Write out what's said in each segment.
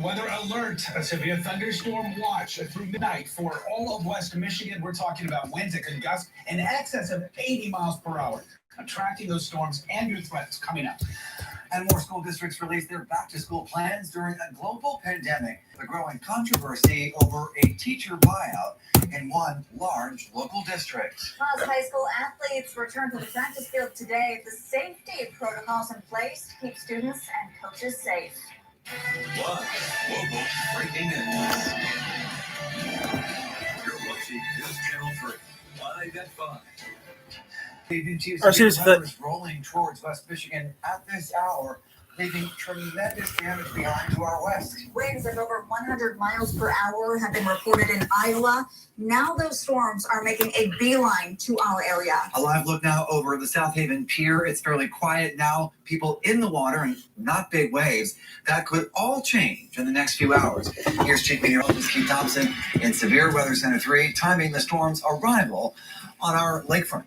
weather alert, a severe thunderstorm watch through midnight for all of West Michigan. We're talking about winds that could gust in excess of 80 miles per hour. Tracking those storms and your threats coming up. And more school districts released their back-to-school plans during a global pandemic. The growing controversy over a teacher buyout in one large local district. Plus, high school athletes return to the practice field today. The safety protocols in place to keep students and coaches safe. Live, local, breaking news. You're watching News Channel 3, live at 5. Rolling towards West Michigan at this hour, leaving tremendous damage behind to our west. Winds of over 100 miles per hour have been reported in Iowa. Now those storms are making a beeline to our area. A live look now over the South Haven Pier. It's fairly quiet now. People in the water and not big waves. That could all change in the next few hours. Here's Chief Meteorologist Keith Thompson in Severe Weather Center 3, timing the storm's arrival on our lakefront.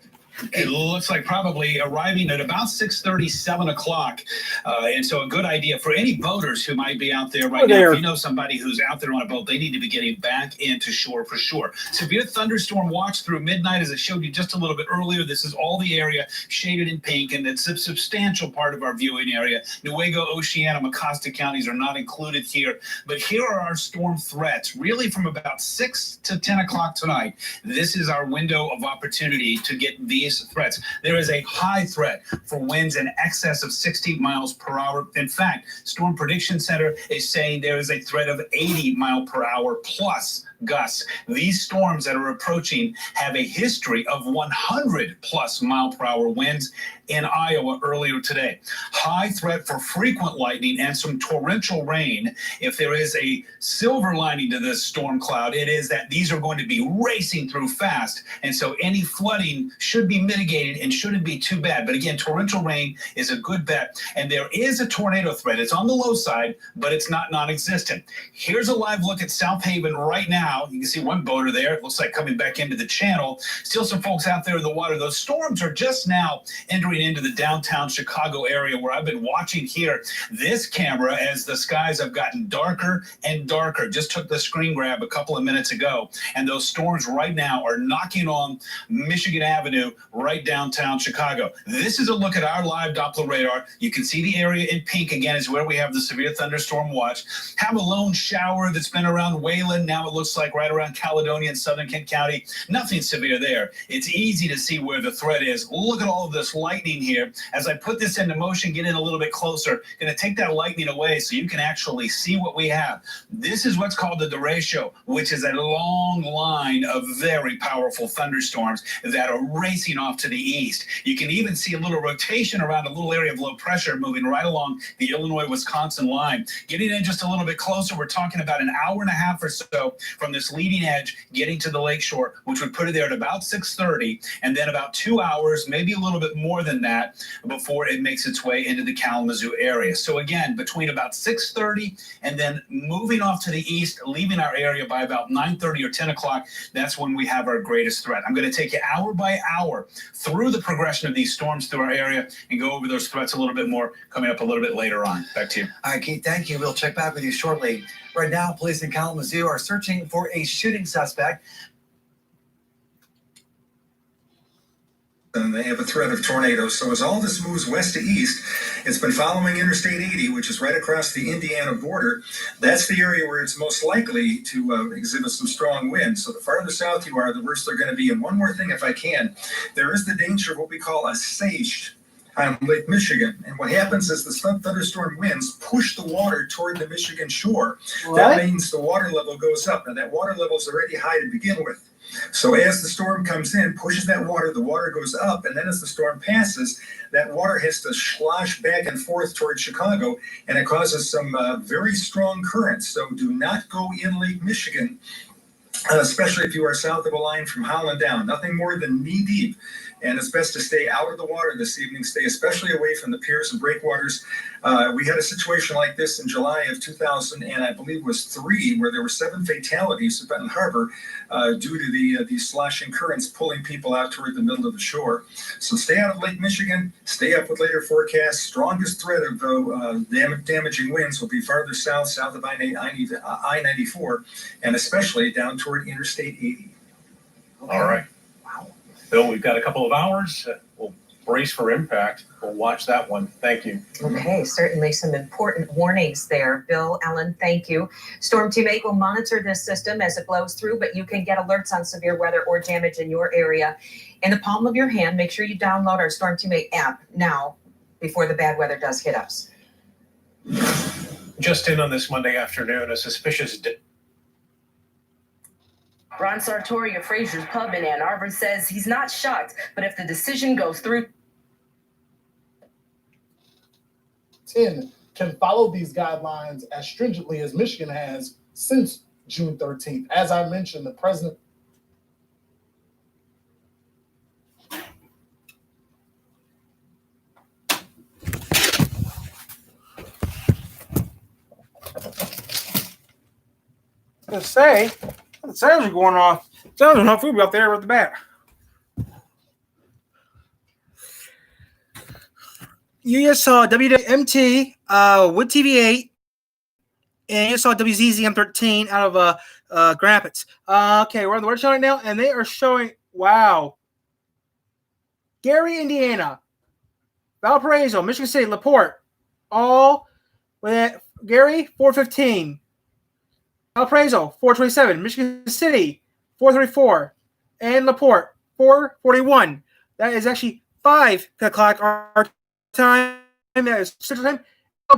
It looks like probably arriving at about 6:30, 7 o'clock. And so a good idea for any boaters who might be out there right now. If you know somebody who's out there on a boat, they need to be getting back into shore for sure. Severe thunderstorm watch through midnight, as I showed you just a little bit earlier. This is all the area shaded in pink, and it's a substantial part of our viewing area. Newaygo, Oceana, Mecosta counties are not included here. But here are our storm threats, really from about 6 to 10 o'clock tonight. This is our window of opportunity to get these threats. There is a high threat for winds in excess of 60 miles per hour. In fact, Storm Prediction Center is saying there is a threat of 80 mile per hour plus gusts. These storms that are approaching have a history of 100 plus mile per hour winds in Iowa earlier today. High threat for frequent lightning and some torrential rain. If there is a silver lining to this storm cloud, it is that these are going to be racing through fast. And so any flooding should be mitigated and shouldn't be too bad. But again, torrential rain is a good bet. And there is a tornado threat. It's on the low side, but it's not non-existent. Here's a live look at South Haven right now. You can see one boater there. It looks like coming back into the channel. Still some folks out there in the water. Those storms are just now entering into the downtown Chicago area where I've been watching here this camera as the skies have gotten darker and darker. Just took the screen grab a couple of minutes ago, and those storms right now are knocking on Michigan Avenue right downtown Chicago. This is a look at our live Doppler radar. You can see the area in pink again is where we have the severe thunderstorm watch. Have a lone shower that's been around Wayland. Now it looks like right around Caledonia and Southern Kent County. Nothing severe there. It's easy to see where the threat is. Look at all of this lightning here. As I put this into motion, get in a little bit closer. Going to take that lightning away so you can actually see what we have. This is what's called the derecho, which is a long line of very powerful thunderstorms that are racing off to the east. You can even see a little rotation around a little area of low pressure moving right along the Illinois-Wisconsin line. Getting in just a little bit closer, we're talking about an hour and a half or so from this leading edge getting to the lakeshore, which would put it there at about 6:30, and then about 2 hours, maybe a little bit more than that, before it makes its way into the Kalamazoo area. So again, between about 6:30 and then moving off to the east, leaving our area by about 9:30 or 10 o'clock, that's when we have our greatest threat. I'm going to take you hour by hour through the progression of these storms through our area and go over those threats a little bit more coming up a little bit later on. Back to you. All right, Keith, thank you. We'll check back with you shortly. Right now, police in Kalamazoo are searching for a shooting suspect. And they have a threat of tornadoes. So as all this moves west to east, it's been following Interstate 80, which is right across the Indiana border. That's the area where it's most likely to exhibit some strong winds. So the farther south you are, the worse they're going to be. And one more thing, if I can, there is the danger of what we call a sage on Lake Michigan. And what happens is the thunderstorm winds push the water toward the Michigan shore. What? That means the water level goes up. Now that water level is already high to begin with. So as the storm comes in, pushes that water, the water goes up, and then as the storm passes, that water has to slosh back and forth towards Chicago, and it causes some very strong currents. So do not go in Lake Michigan especially if you are south of a line from Holland down. Nothing more than knee deep. And it's best to stay out of the water this evening. Stay especially away from the piers and breakwaters. We had a situation like this in July of 2000, and I believe it was 3, where there were 7 fatalities at Benton Harbor due to these sloshing currents pulling people out toward the middle of the shore. So stay out of Lake Michigan. Stay up with later forecasts. Strongest threat of damaging winds will be farther south of I-94, and especially down toward Interstate 80. Okay. All right. Bill, we've got a couple of hours. We'll brace for impact. We'll watch that one. Thank you. Okay, certainly some important warnings there. Bill, Ellen, thank you. Storm Team 8 will monitor this system as it blows through, but you can get alerts on severe weather or damage in your area in the palm of your hand. Make sure you download our Storm Team 8 app now before the bad weather does hit us. Just in on this Monday afternoon, a suspicious Ron Sartori of Fraser's Pub in Ann Arbor says he's not shocked, but if the decision goes through, 10 can follow these guidelines as stringently as Michigan has since June 13th. As I mentioned, the president say the sirens are going off. Sounds like no food out there with the bat. You just saw WMT with TV8, and you saw WZZ M13 out of Grand Rapids. Okay, we're on the word channel right now, and they are showing, wow. Gary, Indiana, Valparaiso, Michigan City, LaPorte, all with Gary 415. Valparaiso, 427. Michigan City, 434. And LaPorte, 441. That is actually 5 o'clock our time. That is 6 time.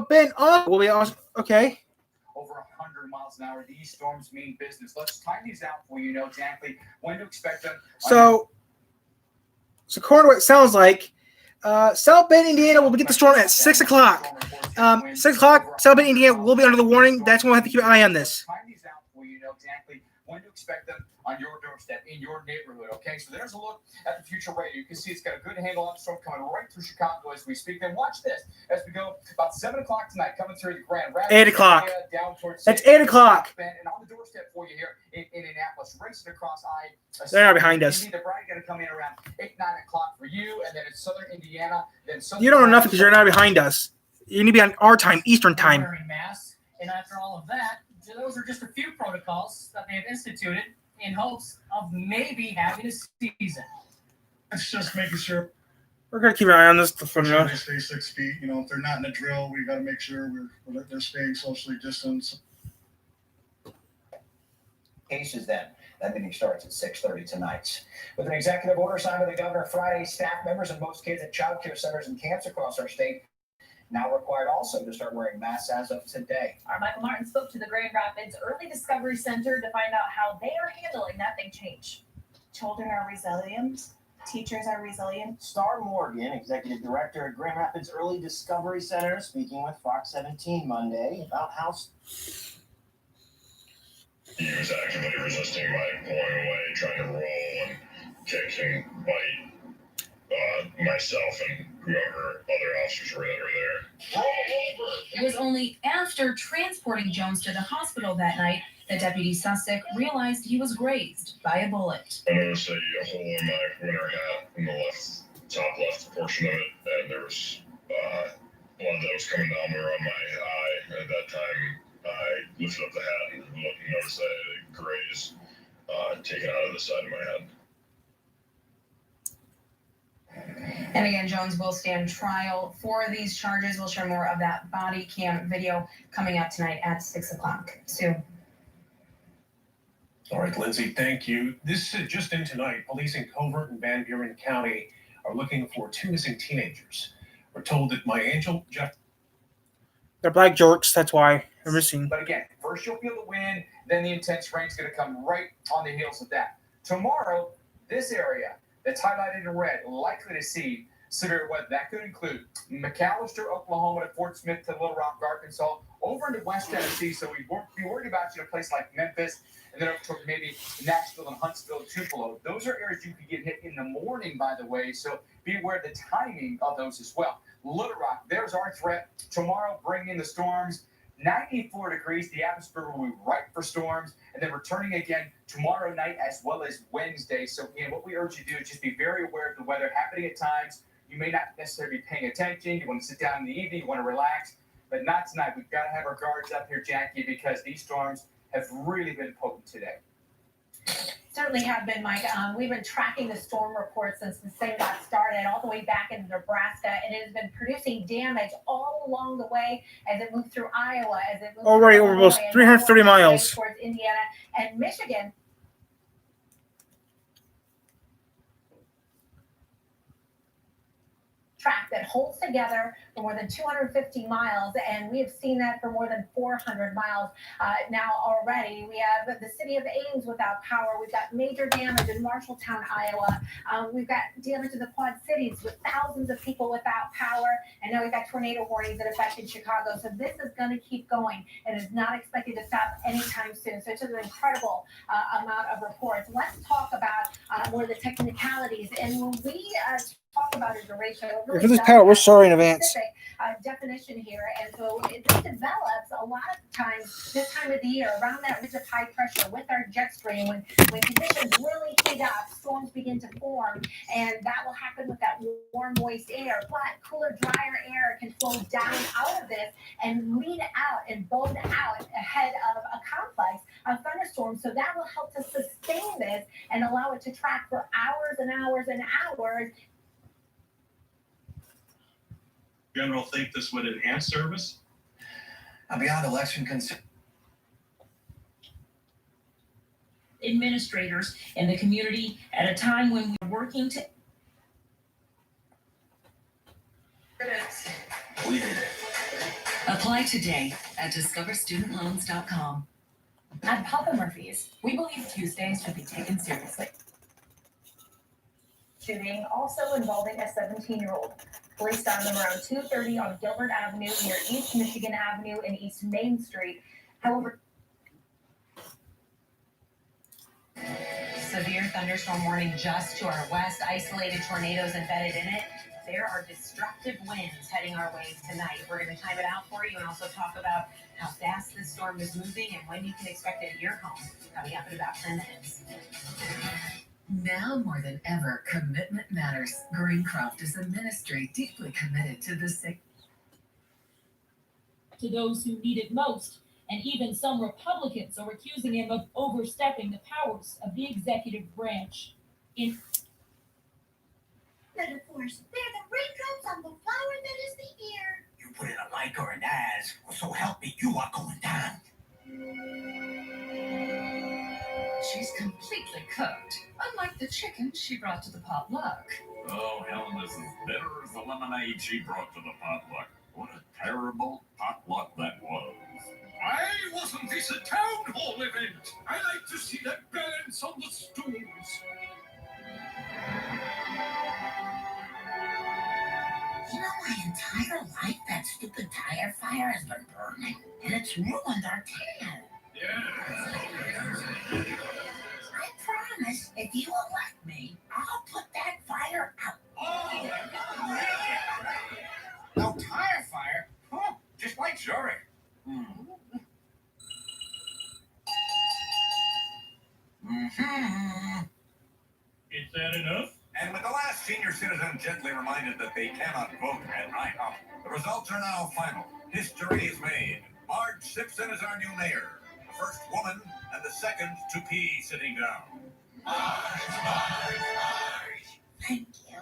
Ben on. Will be awesome. Okay. Over 100 miles an hour. These storms mean business. Let's time these out for you know exactly when to expect them. So according to what it sounds like, South Bend, Indiana will get the storm at 6 o'clock. 6 o'clock, South Bend, Indiana will be under the warning. That's when we'll have to keep an eye on this. Time these out for you know exactly when to expect them on your doorstep, in your neighborhood, okay? So there's a look at the future radar. You can see it's got a good handle on the storm coming right through Chicago as we speak. Then watch this as we go about 7 o'clock tonight, coming through the Grand Rapids. 8 o'clock. Down towards That's 8 o'clock. And on the doorstep for you here in Indianapolis, racing across They're not behind us. They're probably going to come in around 8, 9 o'clock for you, and then it's Southern Indiana. Then You don't know nothing because you're not behind us. You need to be on our time, Eastern time. Wearing masks, and after all of that, those are just a few protocols that they have instituted in hopes of maybe having a season. It's just making sure we're going to keep an eye on this from now. They stay 6 feet. You know, if they're not in a drill, we got to make sure they're staying socially distanced. Cases then. That meeting starts at 6:30 tonight. With an executive order signed by the governor Friday, staff members and most kids at child care centers and camps across our state now required also to start wearing masks as of today. Our Michael Martin spoke to the Grand Rapids Early Discovery Center to find out how they are handling that big change. Children are resilient. Teachers are resilient. Star Morgan, Executive Director at Grand Rapids Early Discovery Center, speaking with Fox 17 Monday about how he was actively resisting my pulling away, trying to roll and kick and bite myself and whoever other officers were that were there. Roll over! It was only after transporting Jones to the hospital that night that Deputy Sussick realized he was grazed by a bullet. I noticed a hole in my winter hat in the top left portion of it, and there was blood that was coming down around my eye. At that time, I lifted up the hat and noticed that it had a graze taken out of the side of my head. And again, Jones will stand trial for these charges. We'll share more of that body cam video coming out tonight at 6 o'clock. Sue. All right, Lindsay, thank you. This is just in tonight. Police in Covert and Van Buren County are looking for 2 missing teenagers. We're told that my angel, Jeff. They're black jorts, that's why they're missing. But again, first you'll feel the wind, then the intense rain's going to come right on the heels of that. Tomorrow, this area that's highlighted in red, likely to see severe weather. That could include McAllister, Oklahoma, to Fort Smith, to Little Rock, Arkansas, over into West Tennessee. So we won't be worried about you in a place like Memphis, and then up toward maybe Nashville and Huntsville, Tupelo. Those are areas you could get hit in the morning, by the way, so be aware of the timing of those as well. Little Rock, there's our threat. Tomorrow, bring in the storms. 94 degrees, the atmosphere will be ripe for storms, and then returning again tomorrow night as well as Wednesday. So again, what we urge you to do is just be very aware of the weather happening at times. You may not necessarily be paying attention. You want to sit down in the evening, you want to relax, but not tonight. We've got to have our guards up here, Jackie, because these storms have really been potent today. Certainly have been, Mike. We've been tracking the storm report since this thing got started, all the way back into Nebraska, and it has been producing damage all along the way as it moved through Iowa, as it moved already through over almost 330 miles towards Indiana and Michigan. Track that holds together for more than 250 miles, and we have seen that for more than 400 miles now already. We have the city of Ames without power. We've got major damage in Marshalltown, Iowa. We've got damage in the Quad Cities with thousands of people without power, and now we've got tornado warnings that affected Chicago. So this is going to keep going, and is not expected to stop anytime soon. So it's just an incredible amount of reports. Let's talk about more of the technicalities, and when we talk about a duration. If this power, we're sorry in advance. Definition here, and so it develops a lot of times this time of the year around that ridge of high pressure with our jet stream. When conditions really heat up, storms begin to form, and that will happen with that warm, moist air. But cooler, drier air can flow down out of this and lead out and bone out ahead of a complex of thunderstorms. So that will help to sustain this and allow it to track for hours and hours and hours. General think this would enhance service? Beyond election concern. Administrators in the community at a time when we're working to. We did it. Apply today at discoverstudentloans.com. At Papa Murphy's, we believe Tuesdays should be taken seriously. Shooting also involving a 17-year-old. Police found them around 2:30 on Gilbert Avenue near East Michigan Avenue and East Main Street. However, severe thunderstorm warning just to our west, isolated tornadoes embedded in it. There are destructive winds heading our way tonight. We're going to time it out for you and also talk about how fast this storm is moving and when you can expect it at your home. Coming up in about 10 minutes. Now more than ever, commitment matters. Greencroft is a ministry deeply committed to the sick. To those who need it most, and even some Republicans are accusing him of overstepping the powers of the executive branch. But of course, they're the raindrops on the flower that is the ear. You put in a like or an as, or so help me, you are going down. She's completely cooked, unlike the chicken she brought to the potluck. Oh, Helen is as bitter as the lemonade she brought to the potluck. What a terrible potluck that was. Why wasn't this a town hall event? I like to see that balance on the stools. You know, my entire life, that stupid tire fire has been burning, and it's ruined our tan. I promise, if you elect me, I'll put that fire out. No tire fire? Huh, just like Zurich. Is that enough? And with the last senior citizen gently reminded that they cannot vote at night, the results are now final. History is made. Marge Simpson is our new mayor. The first woman and the second to pee sitting down. Marge. Thank you.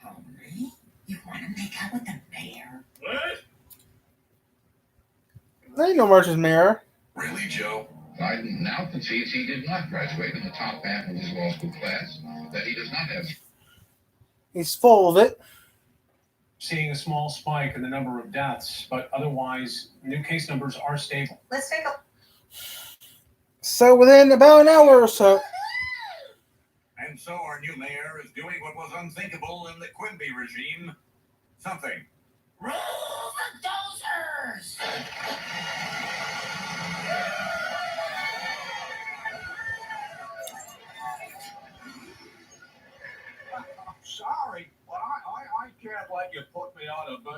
Homie, you want to make out with the mayor? What? There ain't no March's mayor. Really, Joe? Biden now concedes he did not graduate in the top half of his law school class, that he does not have. He's full of it. Seeing a small spike in the number of deaths, but otherwise, new case numbers are stable. Let's take a So within about an hour or so. And so our new mayor is doing what was unthinkable in the Quimby regime. Something. Roll the dozers!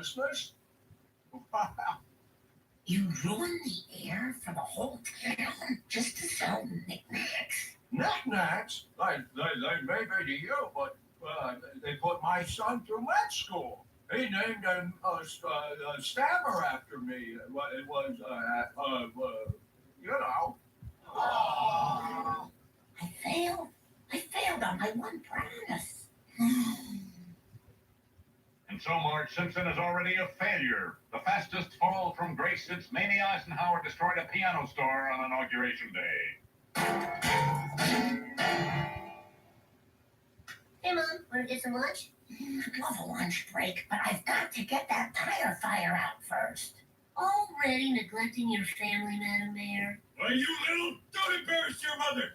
listeners? Wow. You ruined the air for the whole town just to sell knickknacks. Knickknacks? They may be to you, but they put my son through med school. He named him Stammer after me. It was, you know. Oh, I failed. I failed on my one promise. And so Marge Simpson is already a failure. The fastest fall from grace since Mamie Eisenhower destroyed a piano store on Inauguration Day. Hey, Mom, want to get some lunch? I'd love a lunch break, but I've got to get that tire fire out first. Already neglecting your family, Madam Mayor? Why, you little... Don't embarrass your mother!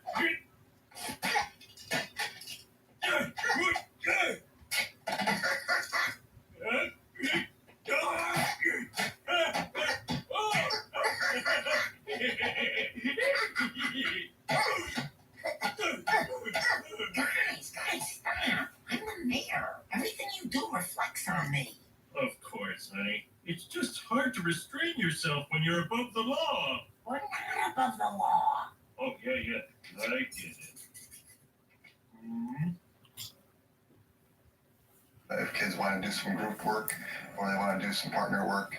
Guys, stop. I'm the mayor. Everything you do reflects on me. Of course, honey. It's just hard to restrain yourself when you're above the law. We're not above the law. Oh, yeah. I get it. If kids want to do some group work or they want to do some partner work.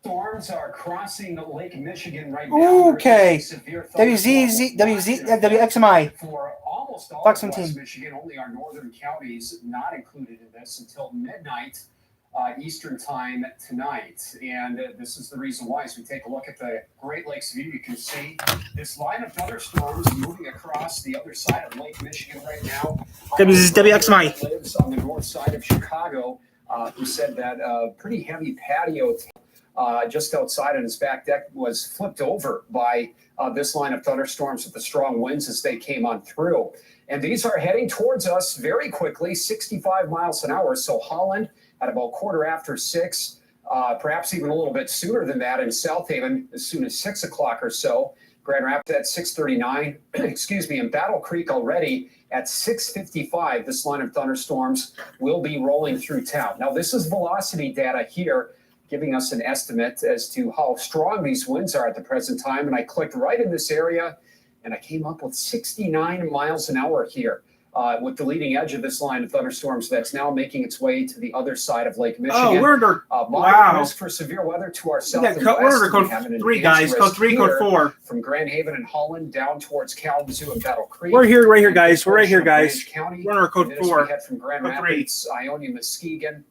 Storms are crossing Lake Michigan right now. Okay. Severe WXMI. For almost all Fox of 17. West Michigan, only our northern counties not included in this until midnight Eastern time tonight. And this is the reason why. As we take a look at the Great Lakes view, you can see this line of thunderstorms moving across the other side of Lake Michigan right now. WXMI. Lives on the north side of Chicago, who said that pretty heavy patio just outside on his back deck was flipped over by this line of thunderstorms with the strong winds as they came on through. And these are heading towards us very quickly, 65 miles an hour. So Holland at about 6:15, perhaps even a little bit sooner than that in South Haven, as soon as 6 o'clock or so. Grand Rapids at 6:39, excuse me, in Battle Creek already at 6:55. This line of thunderstorms will be rolling through town. Now, this is velocity data here, giving us an estimate as to how strong these winds are at the present time. And I clicked right in this area, and I came up with 69 miles an hour here with the leading edge of this line of thunderstorms that's now making its way to the other side of Lake Michigan. Oh, we're under Moderate risk for severe weather to our south and west. We're under code 3, guys. Code 3, code 4. From Grand Haven and Holland down towards Kalamazoo and Battle Creek. We're here, right here, guys. We're right here, guys. County. We're under code 4. We head from Grand code Rapids, Ionia, Muskegon,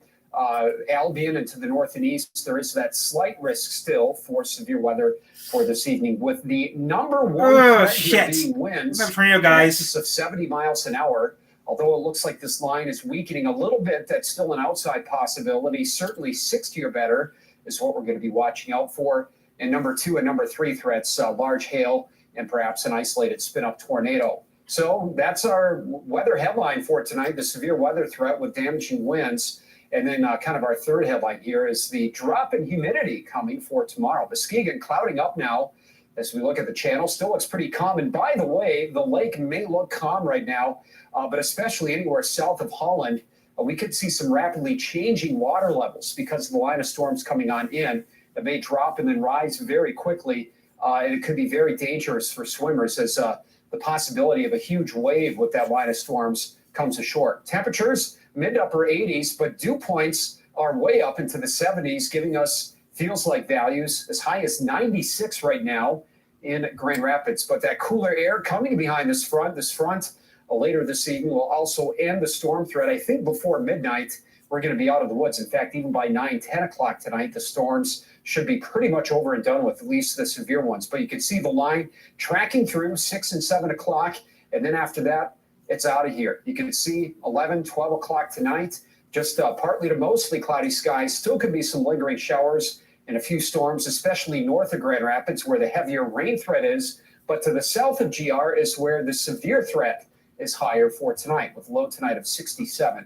Albion, and to the north and east. There is that slight risk still for severe weather for this evening, with the number one threat here being winds guys. of 70 miles an hour. Although it looks like this line is weakening a little bit, that's still an outside possibility. Certainly 60 or better is what we're going to be watching out for. And number 2 and number 3 threats, large hail and perhaps an isolated spin-up tornado. So that's our weather headline for tonight, the severe weather threat with damaging winds. And then kind of our third headline here is the drop in humidity coming for tomorrow. Muskegon clouding up now as we look at the channel. Still looks pretty calm. And by the way, the lake may look calm right now, but especially anywhere south of Holland, we could see some rapidly changing water levels because of the line of storms coming on in that may drop and then rise very quickly. And it could be very dangerous for swimmers as the possibility of a huge wave with that line of storms comes ashore. Temperatures mid to upper 80s, but dew points are way up into the 70s, giving us feels like values as high as 96 right now in Grand Rapids. But that cooler air coming behind this front later this evening will also end the storm threat. I think before midnight, we're going to be out of the woods. In fact, even by 9-10 o'clock tonight, the storms should be pretty much over and done with, at least the severe ones. But you can see the line tracking through 6 and 7 o'clock. And then after that, it's out of here. You can see 11, 12 o'clock tonight, just partly to mostly cloudy skies. Still could be some lingering showers and a few storms, especially north of Grand Rapids where the heavier rain threat is. But to the south of GR is where the severe threat is higher for tonight, with low tonight of 67.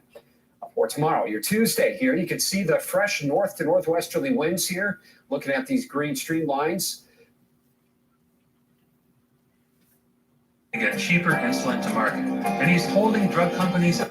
For tomorrow, your Tuesday here, you can see the fresh north to northwesterly winds here, looking at these green stream lines. To get cheaper insulin to market, and he's holding drug companies.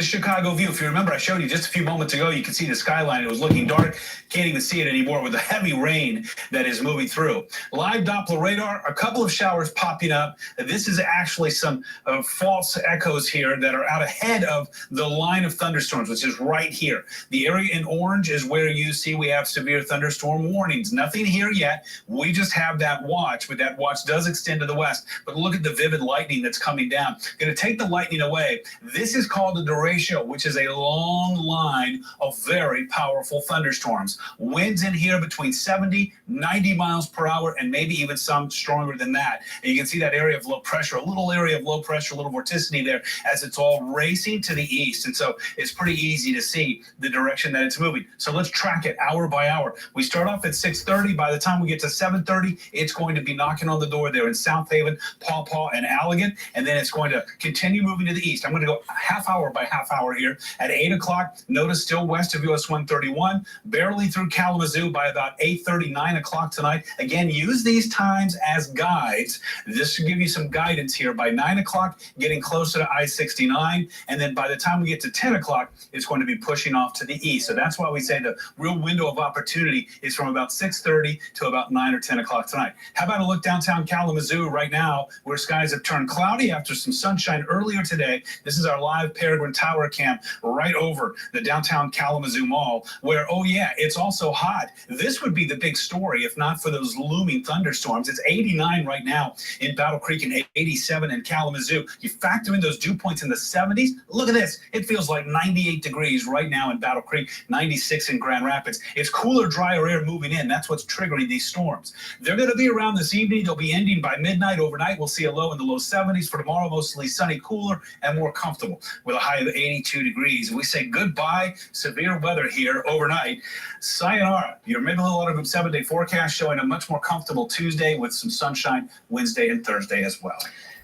Chicago view. If you remember, I showed you just a few moments ago, you could see the skyline. It was looking dark. Can't even see it anymore with the heavy rain that is moving through. Live Doppler radar, a couple of showers popping up. This is actually some false echoes here that are out ahead of the line of thunderstorms, which is right here. The area in orange is where you see we have severe thunderstorm warnings. Nothing here yet. We just have that watch, but that watch does extend to the west. But look at the vivid lightning that's coming down. Going to take the lightning away. This is called a derecho, which is a long line of very powerful thunderstorms. Winds in here between 70, 90 miles per hour, and maybe even some stronger than that. And you can see that area of low pressure, a little area of low pressure, a little vorticity there as it's all racing to the east. And so it's pretty easy to see the direction that it's moving. So let's track it hour by hour. We start off at 6:30. By the time we get to 7:30, it's going to be knocking on the door there in South Haven, Paw Paw, and Allegan. And then it's going to continue moving to the east. I'm going to go half hour by half hour here. At 8 o'clock, notice still west of US 131, barely through Kalamazoo by about 8:30, 9 o'clock tonight. Again, use these times as guides. This should give you some guidance here. By 9 o'clock, getting closer to I-69. And then by the time we get to 10 o'clock, it's going to be pushing off to the east. So that's why we say the real window of opportunity is from about 6:30 to about 9 or 10 o'clock tonight. How about a look downtown Kalamazoo right now, where skies have turned cloudy after some sunshine earlier today. This is our live Peregrine Tower cam right over the downtown Kalamazoo Mall, where, oh yeah, it's also hot. This would be the big story if not for those looming thunderstorms. It's 89 right now in Battle Creek and 87 in Kalamazoo. You factor in those dew points in the 70s. Look at this. It feels like 98 degrees right now in Battle Creek, 96 in Grand Rapids. It's cooler, drier air moving in. That's what's triggering these storms. They're going to be around this evening. They'll be ending by midnight. Overnight, we'll see a low in the low 70s. For tomorrow, mostly sunny, cooler, and more comfortable with a high of 82 degrees. We say goodbye severe weather here overnight. Sayonara. Your mid-level auto group 7-day forecast showing a much more comfortable Tuesday with some sunshine Wednesday and Thursday as well.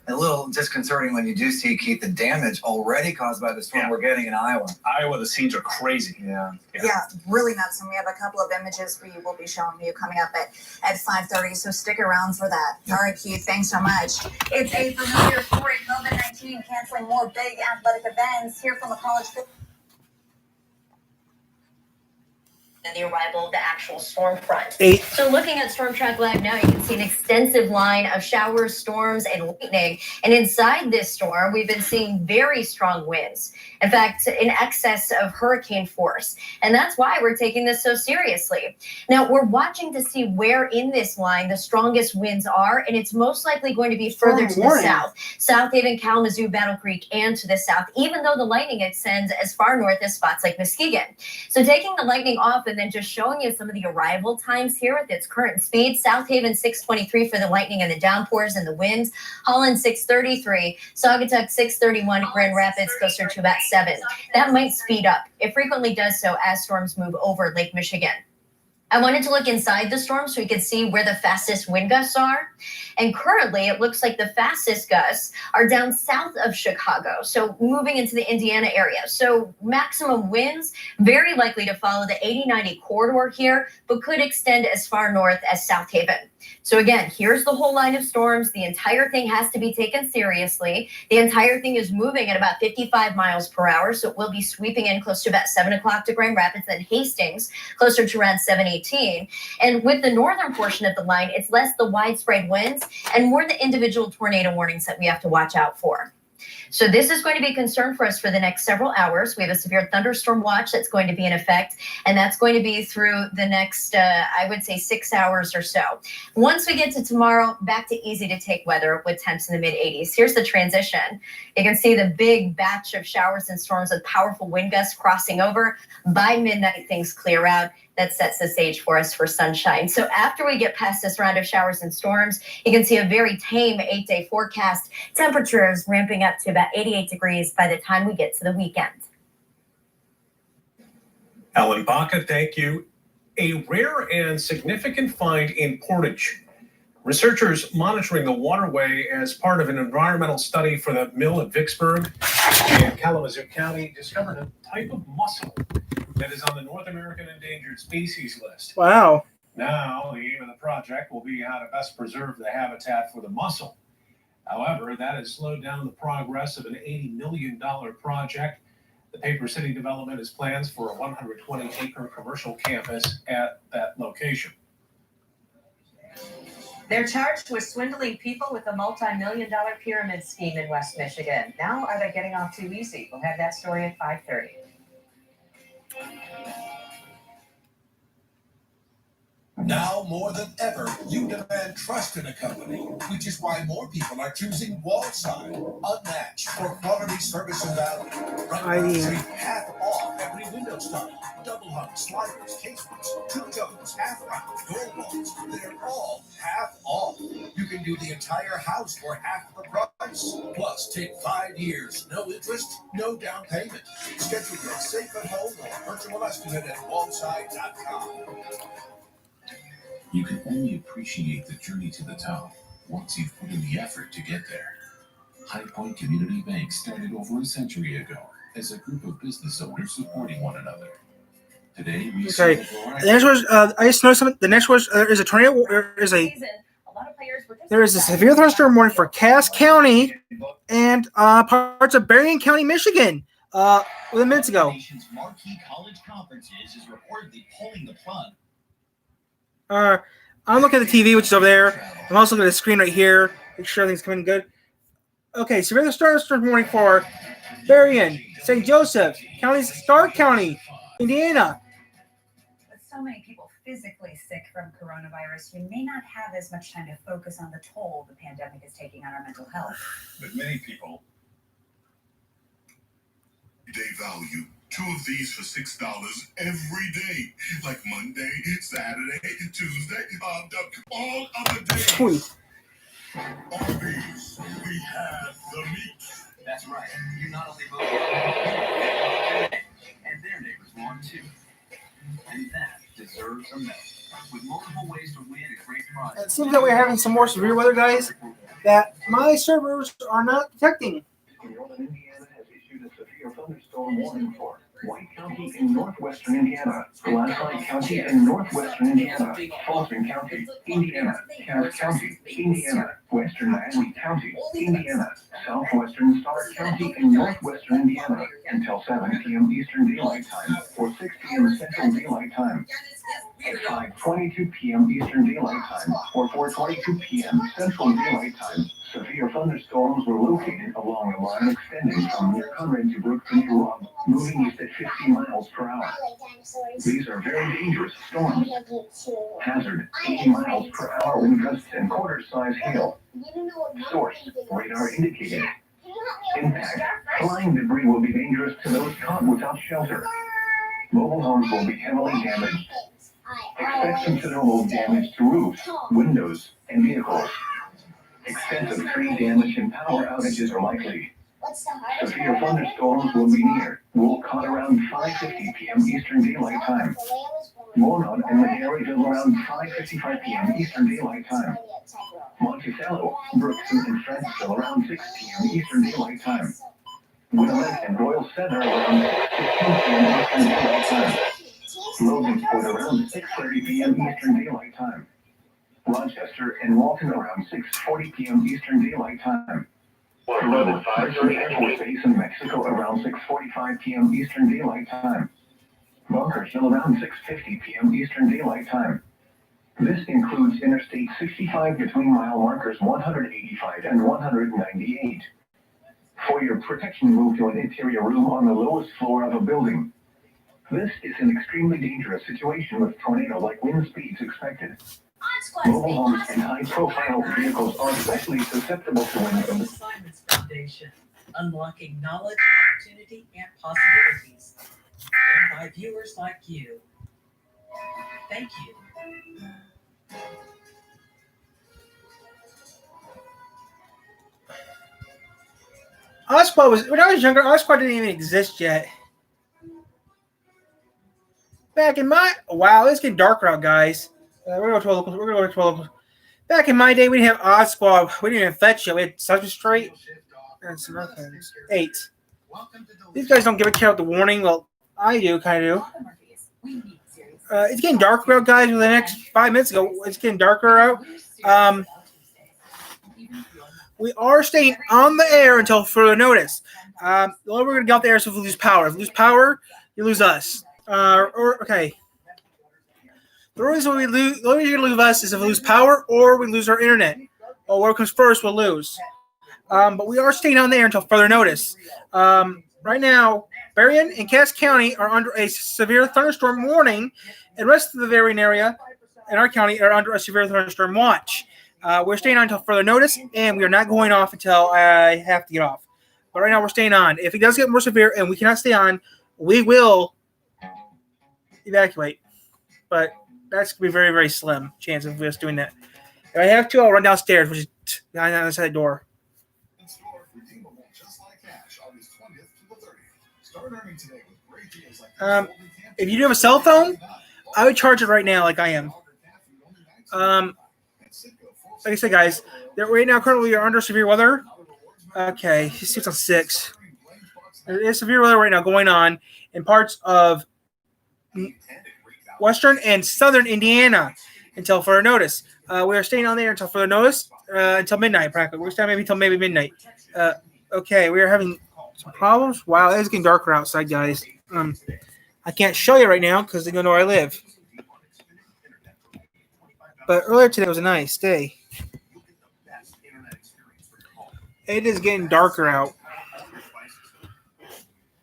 A little disconcerting when you do see, Keith, the damage already caused by the storm we're getting in Iowa. Iowa, the scenes are crazy. Yeah, really nuts. And we have a couple of images we will be showing you coming up at 5:30. So stick around for that. All right, Keith, thanks so much. It's a familiar story. COVID-19 canceling more big athletic events. Here from a college football. And the arrival of the actual storm front. 8. So looking at Storm Track Live now, you can see an extensive line of showers, storms, and lightning. And inside this storm, we've been seeing very strong winds. In fact, in excess of hurricane force. And that's why we're taking this so seriously. Now, we're watching to see where in this line the strongest winds are, and it's most likely going to be further to the south. South Haven, Kalamazoo, Battle Creek, and to the south, even though the lightning extends as far north as spots like Muskegon. So taking the lightning off and then just showing you some of the arrival times here with its current speed. South Haven 6:23 for the lightning and the downpours and the winds. Holland 6:33. Saugatuck 6:31. Grand Rapids closer to about 7. That might speed up. It frequently does so as storms move over Lake Michigan. I wanted to look inside the storm so we could see where the fastest wind gusts are. And currently, it looks like the fastest gusts are down south of Chicago, so moving into the Indiana area. So maximum winds, very likely to follow the 80-90 corridor here, but could extend as far north as South Haven. So again, here's the whole line of storms. The entire thing has to be taken seriously. The entire thing is moving at about 55 miles per hour, so it will be sweeping in close to about 7 o'clock to Grand Rapids, then Hastings, closer to around 7:18. And with the northern portion of the line, it's less the widespread winds and more the individual tornado warnings that we have to watch out for. So this is going to be a concern for us for the next several hours. We have a severe thunderstorm watch that's going to be in effect, and that's going to be through the next, I would say, 6 hours or so. Once we get to tomorrow, back to easy to take weather with temps in the mid-80s. Here's the transition. You can see the big batch of showers and storms with powerful wind gusts crossing over. By midnight, things clear out. That sets the stage for us for sunshine. So after we get past this round of showers and storms, you can see a very tame 8-day forecast. Temperatures ramping up to about 88 degrees by the time we get to the weekend. Ellen Baca, thank you. A rare and significant find in Portage. Researchers monitoring the waterway as part of an environmental study for the mill at Vicksburg in Kalamazoo County discovered a type of mussel that is on the North American endangered species list. Wow. Now, the aim of the project will be how to best preserve the habitat for the mussel. However, that has slowed down the progress of an $80 million project The Paper City development has plans for a 120-acre commercial campus at that location. They're charged with swindling people with a multi-million-dollar pyramid scheme in West Michigan. Now, are they getting off too easy? We'll have that story at 5:30. Now more than ever, you demand trust in a company, which is why more people are choosing Wallside, unmatched for quality, service, and value. Right now, save half off every window style. Double hung, sliders, casements, two tones, half round, door walls. They're all half off. You can do the entire house for half the price. Plus, take 5 years, no interest, no down payment. Schedule your safe at home or virtual estimate at Wallside.com. You can only appreciate the journey to the top once you've put in the effort to get there. High Point Community Bank started over a century ago as a group of business owners supporting one another. Today, we Okay. The next was I just noticed something. The next was is a tornado. There is a severe thunderstorm warning for Cass County and parts of Berrien County, Michigan. Within minutes ago. Nation's marquee college conferences is reportedly pulling the plug. I'm looking at the TV, which is over there. I'm also looking at the screen right here. Make sure everything's coming good. Okay, severe thunderstorm warning for Berrien, St. Joseph, Stark County, Indiana. With so many people physically sick from coronavirus, we may not have as much time to focus on the toll the pandemic is taking on our mental health. But many people. Day value. 2 of these for $6 every day. Like Monday, Saturday, Tuesday, all other days. Sweet. On these, we have the meat. That's right. You not only vote and their neighbors want too. And that deserves a medal. With multiple ways to win a great prize. It seems that we're having some more severe weather, guys, that my servers are not detecting. Northern Indiana has issued a severe thunderstorm warning for White County in northwestern Indiana, Glassline County in northwestern Indiana, Fulton County, Indiana, Cass County, Indiana, western Miami County, Indiana, southwestern Stark County in northwestern Indiana until 7 p.m. Eastern Daylight Time or 6 p.m. Central Daylight Time. At 5:22 p.m. Eastern Daylight Time or 4:22 p.m. Central Daylight Time, severe thunderstorms were located along a line extending from near Conrad to Brookton to Robb, moving east at 50 miles per hour. These are very dangerous storms. Hazard, 80 miles per hour wind gusts and quarter-size hail. Source, radar indicated. Impact, flying debris will be dangerous to those caught without shelter. Mobile homes will be heavily damaged. Expect considerable damage to roofs, windows, and vehicles. Extensive tree damage and power outages are likely. Severe thunderstorms will be will caught around 5:50 p.m. Eastern Daylight Time. Monon and Maryville around 5:55 p.m. Eastern Daylight Time. Monticello, Brookton, and Franceville around 6 p.m. Eastern Daylight Time. Willamette and Royal Center around 6:15 p.m. Eastern Daylight Time. Logansport around 6:30 p.m. Eastern Daylight Time. Rochester and Walton around 6:40 p.m. Eastern Daylight Time. Mercer Air Force Base in Mexico around 6:45 p.m. Eastern Daylight Time. Bunker Hill around 6:50 p.m. Eastern Daylight Time. This includes Interstate 65 between mile markers 185 and 198. For your protection, move to an interior room on the lowest floor of a building. This is an extremely dangerous situation with tornado-like wind speeds expected. Mobile homes and high-profile vehicles are especially susceptible to wind. The Simons Foundation, unlocking knowledge, opportunity, and possibilities. And by viewers like you. Thank you. When I was younger, Osquad didn't even exist yet. Back in my it's getting darker out, guys. We're going to 12. Back in my day, we didn't have Odd Squad. We didn't even fetch it. We had Sesame Street and some other things. 8. These guys don't give a care about the warning. Well, I do, kind of do. It's getting darker out, guys. For the next 5 minutes ago, it's getting darker out. We are staying on the air until further notice. The only way we're gonna get out there is if we lose power. If we lose power, you lose us. Okay. The only reason the only way you're gonna lose us is if we lose power or we lose our internet. Or whatever comes first, we'll lose. But we are staying on there until further notice. Right now, Berrien and Cass County are under a severe thunderstorm warning, and the rest of the Berrien area in our county are under a severe thunderstorm watch. We're staying on until further notice, and we are not going off until I have to get off. But right now, we're staying on. If it does get more severe and we cannot stay on, we will evacuate. But that's going to be very, very slim chance of us doing that. If I have to, I'll run downstairs, which is behind the other side door. In store, redeemable just like cash, August 20th to the 30th. Start earning today with great deals like If you do have a cell phone, I would charge it right now like I am. Like I said, guys, right now currently we are under severe weather. Okay, he sits on 6. There is severe weather right now going on in parts of western and southern Indiana until further notice. We are staying on there until further notice, until midnight practically. We're staying maybe until midnight. Okay, we are having some problems. Wow, it's getting darker outside, guys. I can't show you right now because they don't know where I live. But earlier today was a nice day. It is getting darker out.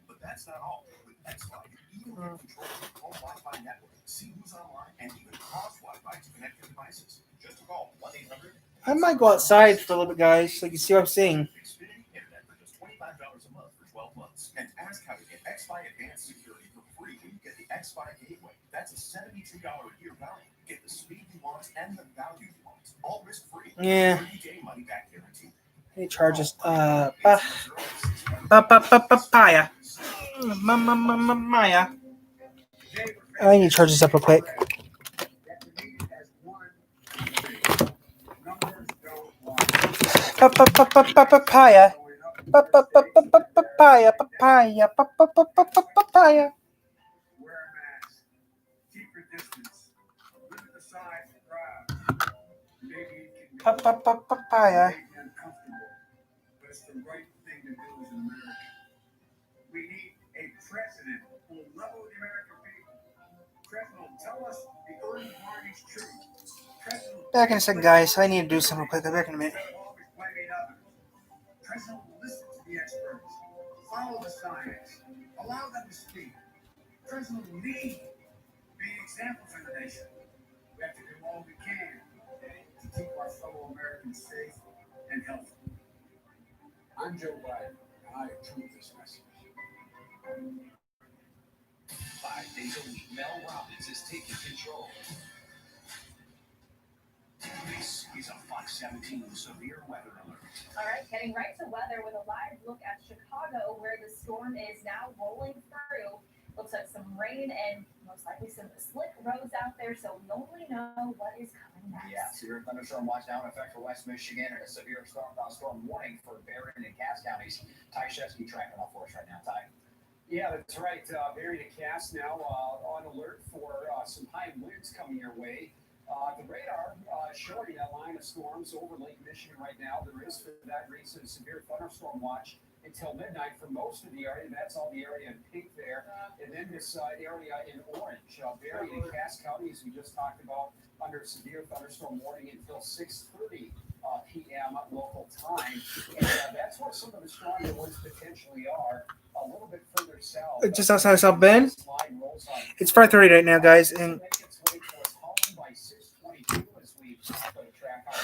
But that's not all. With X-Fi, you even control your own Wi-Fi network, see who's online, and even cause Wi-Fi to connect your devices. Just call 1-800. I might go outside for a little bit, guys, so you can see what I'm seeing. Internet for just $25 a month for 12 months. And ask how to get X-Fi Advanced Security for free when you get the X-Fi Gateway. That's a $72 a year value. Get the speed you want and the value you want. All risk-free. Yeah. 30-day money-back guarantee. He charges papaya. Maya. I need to charge this up real quick. Papaya. Papaya. Papaya. But it's the right thing to do as an American. We need a president who will level with the American people. President will tell us the early party's truth. Back in a second, guys. I need to do something real quick. I'll be back in a minute. President will listen to the experts, follow the science, allow them to speak. President will lead, be an example for the nation. We have to do all we can to keep our fellow Americans safe and healthy. I'm Joe Biden, and I approve this message. 5 days a week, Mel Robbins is taking control. This is a Fox 17 severe weather alert. All right, getting right to weather with a live look at Chicago, where the storm is now rolling through. Looks like some rain and most likely some slick roads out there, so we only know what is coming next. Yeah, severe thunderstorm watch now in effect for West Michigan and a severe storm warning for Berrien and Cass counties. Ty Shesky tracking off for us right now. Ty. Yeah, that's right. Berrien and Cass now on alert for some high winds coming your way. The radar showing that line of storms over Lake Michigan right now. There is for that reason a severe thunderstorm watch until midnight for most of the area. That's all the area in pink there. And then this area in orange, Berrien and Cass County, as we just talked about, under severe thunderstorm warning until 6:30 p.m. local time. And that's where some of the stronger winds potentially are. A little bit further south. Just outside of South Bend. It's 5:30 right now, guys, and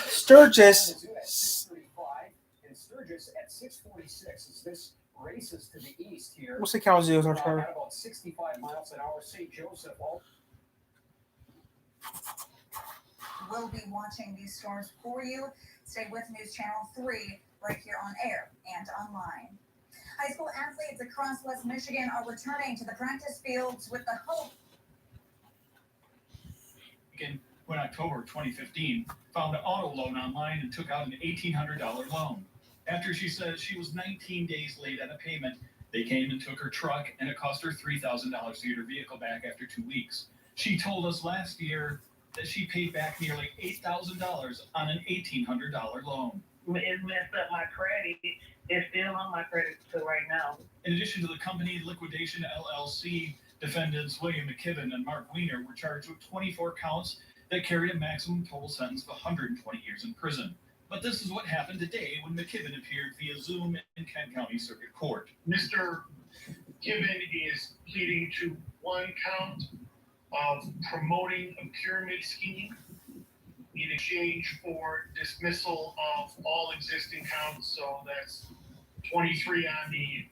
Sturgis. Sturgis at 6:46 as this races to the east here. What's the Kalamazoo? At about 65 miles an hour. St. Joseph. We'll be watching these storms for you. Stay with News Channel 3 right here on air and online. High school athletes across West Michigan are returning to the practice fields with the hope. When October 2015 found an auto loan online and took out an $1,800 loan. After she says she was 19 days late on a payment, they came and took her truck, and it cost her $3,000 to get her vehicle back after 2 weeks. She told us last year that she paid back nearly $8,000 on an $1,800 loan. it messed up my credit. It's still on my credit to right now. In addition to the company liquidation LLC, defendants William McKibben and Mark Weiner were charged with 24 counts that carried a maximum total sentence of 120 years in prison. But this is what happened today when McKibben appeared via Zoom in Kent County Circuit Court. Mr. Gibbon is pleading to one count of promoting a pyramid scheme in exchange for dismissal of all existing counts. So that's 23 on the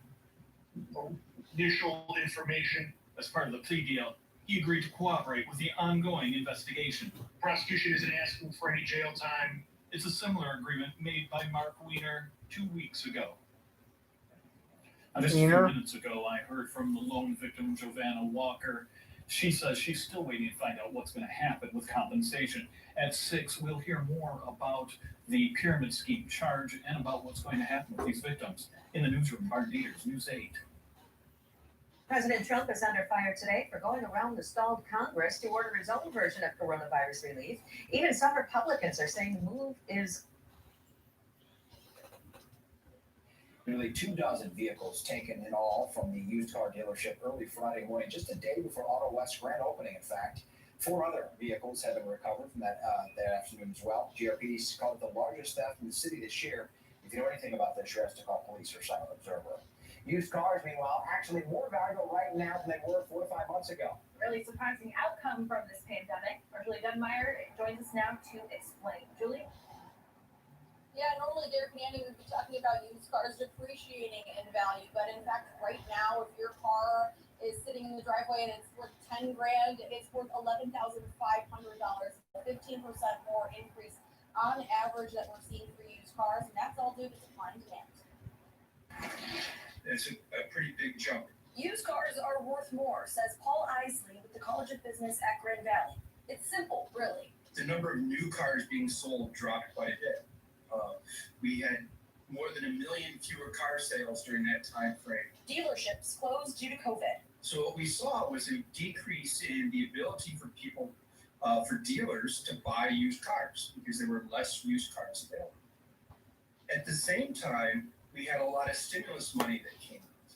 initial information. As part of the plea deal, he agreed to cooperate with the ongoing investigation. Prosecution isn't asking for any jail time. It's a similar agreement made by Mark Weiner 2 weeks ago. Just a few minutes ago, I heard from the lone victim, Giovanna Walker. She says she's still waiting to find out what's going to happen with compensation. At 6, we'll hear more about the pyramid scheme charge and about what's going to happen with these victims. In the newsroom, Martin Dieters, News 8. President Trump is under fire today for going around the stalled Congress to order his own version of coronavirus relief. Even some Republicans are saying the move is Nearly 24 vehicles taken in all from the used car dealership early Friday morning, just a day before Auto West's grand opening, in fact. 4 other vehicles have been recovered from that afternoon as well. GRPD called it the largest theft in the city this year. If you know anything about this, you're asked to call police or Silent Observer. Used cars, meanwhile, actually more valuable right now than they were 4 to 5 months ago. Really surprising outcome from this pandemic. Our Julie Dunmeyer joins us now to explain. Julie? Yeah, normally Derek Manning would be talking about used cars depreciating in value, but in fact, right now, if your car is sitting in the driveway and it's worth $10,000, it's worth $11,500, 15% more increase on average that we're seeing for used cars, and that's all due to supply and demand. It's a pretty big jump. Used cars are worth more, says Paul Isley with the College of Business at Grand Valley. It's simple, really. The number of new cars being sold dropped quite a bit. We had more than 1 million fewer car sales during that time frame. Dealerships closed due to COVID. So what we saw was a decrease in the ability for people, for dealers to buy used cars because there were less used cars available. At the same time, we had a lot of stimulus money that came out.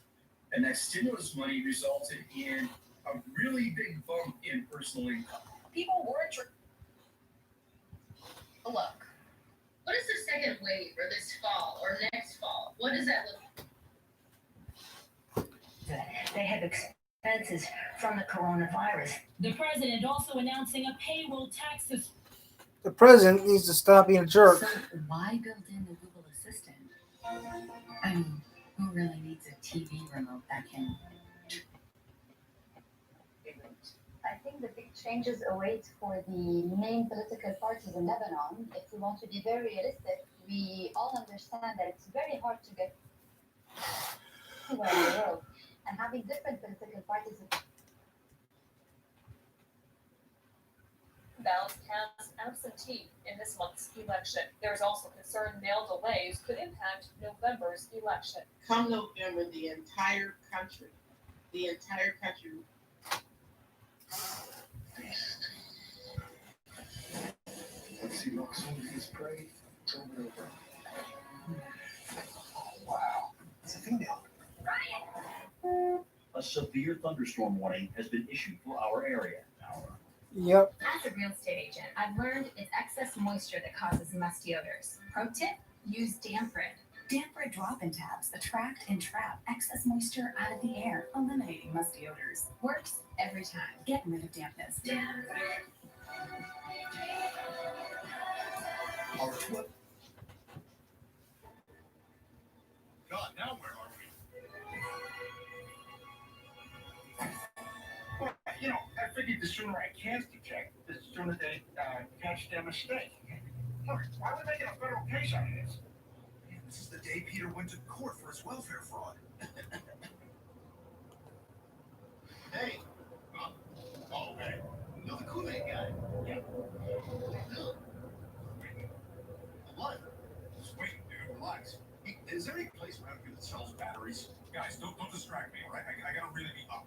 And that stimulus money resulted in a really big bump in personal income. People weren't... Look. What is the second wave or this fall or next fall? What does that look like? They have expenses from the coronavirus. The president also announcing a payroll tax system. The president needs to stop being a jerk. So why build in the Google Assistant? I mean, who really needs a TV remote that can... I think the big changes await for the main political parties in Lebanon. If we want to be very realistic, we all understand that it's very hard to get anywhere in the world. And having different political parties... Ballots cast absentee in this month's election. There is also concern mail delays could impact November's election. Come November, the entire country. Once he looks over his prey, it's over and over. Wow, it's a female. A severe thunderstorm warning has been issued for our area. Yep. As a real estate agent, I've learned it's excess moisture that causes musty odors. Pro tip, use Damp Rid. Damp Rid drop-in tabs attract and trap excess moisture out of the air, eliminating musty odors. Works every time. Getting rid of dampness. God, now where are we? Well, you know, I figured the sooner I cancel the check, the sooner they catch their mistake. Look, why are we making a federal case out of this? Man, this is the day Peter went to court for his welfare fraud. Hey. Oh, hey. You're the Kool-Aid guy. Yeah. What? Just wait, dude. Relax. Hey, is there any place around here that sells batteries? Guys, don't distract me, all right? I gotta really be up.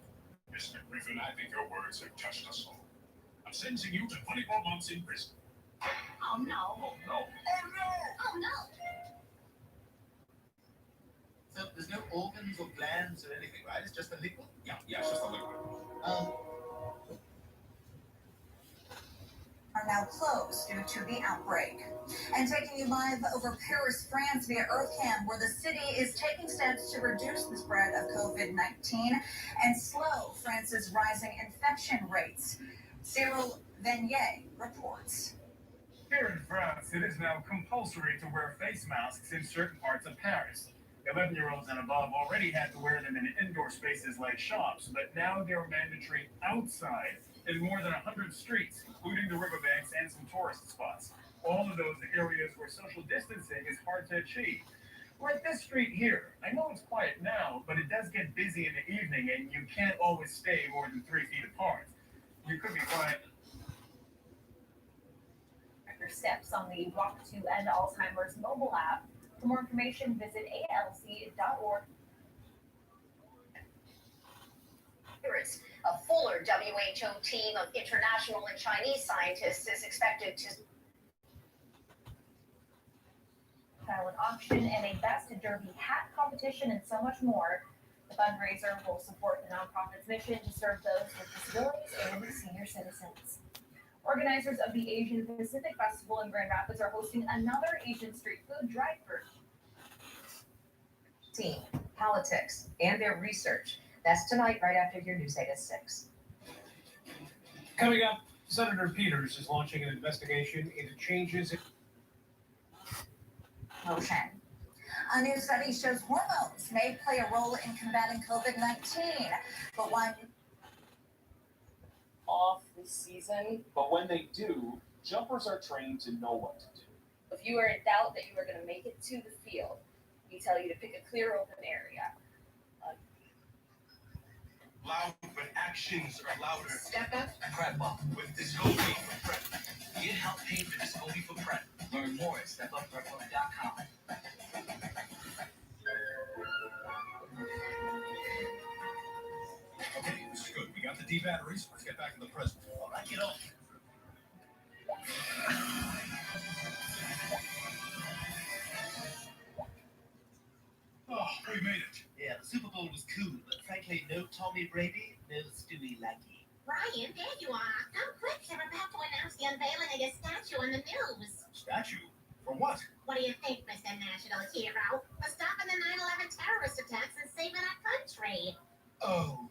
Mr. Griffin, I think your words have touched us all. I'm sentencing you to 24 months in prison. Oh no. Oh, no. Oh, no! Oh no. There's no organs or glands or anything, right? It's just a liquid? Yeah, it's just a liquid. Are now closed due to the outbreak. And taking you live over Paris, France via EarthCam, where the city is taking steps to reduce the spread of COVID-19 and slow France's rising infection rates. Cyril Venier reports. Here in France, it is now compulsory to wear face masks in certain parts of Paris. 11-year-olds and above already had to wear them in indoor spaces like shops, but now they're mandatory outside in more than 100 streets, including the riverbanks and some tourist spots. All of those areas where social distancing is hard to achieve. Like this street here. I know it's quiet now, but it does get busy in the evening, and you can't always stay more than 3 feet apart. You could be fine. Steps on the Walk to End Alzheimer's mobile app. For more information, visit alc.org. A fuller WHO team of international and Chinese scientists is expected to An auction and a Best Derby hat competition and so much more. The fundraiser will support the nonprofit's mission to serve those with disabilities and senior citizens. Organizers of the Asian Pacific Festival in Grand Rapids are hosting another Asian street food drive-thru. Team, politics, and their research. That's tonight, right after your news 8 at 6. Coming up, Senator Peters is launching an investigation into changes in Motion. A new study shows hormones may play a role in combating COVID-19, but one off this season, but when they do, jumpers are trained to know what to do. If you are in doubt that you are going to make it to the field, we tell you to pick a clear open area. Loud, but actions are louder. Step up, prep up with Discovery for Prep. Get help pay for Discovery for Prep. Learn more at stepupprepup.com. Okay, this is good. We got the D batteries. Let's get back to the present. All right, get on. Oh, we made it. Yeah, the Super Bowl was cool, but frankly, no Tommy Brady, no Stewie Lucky. Ryan, there you are. Come quick, they're about to announce the unveiling of your statue in the news. Statue? For what? What do you think, Mr. National Hero? For stopping the 9/11 terrorist attacks and saving our country. Oh,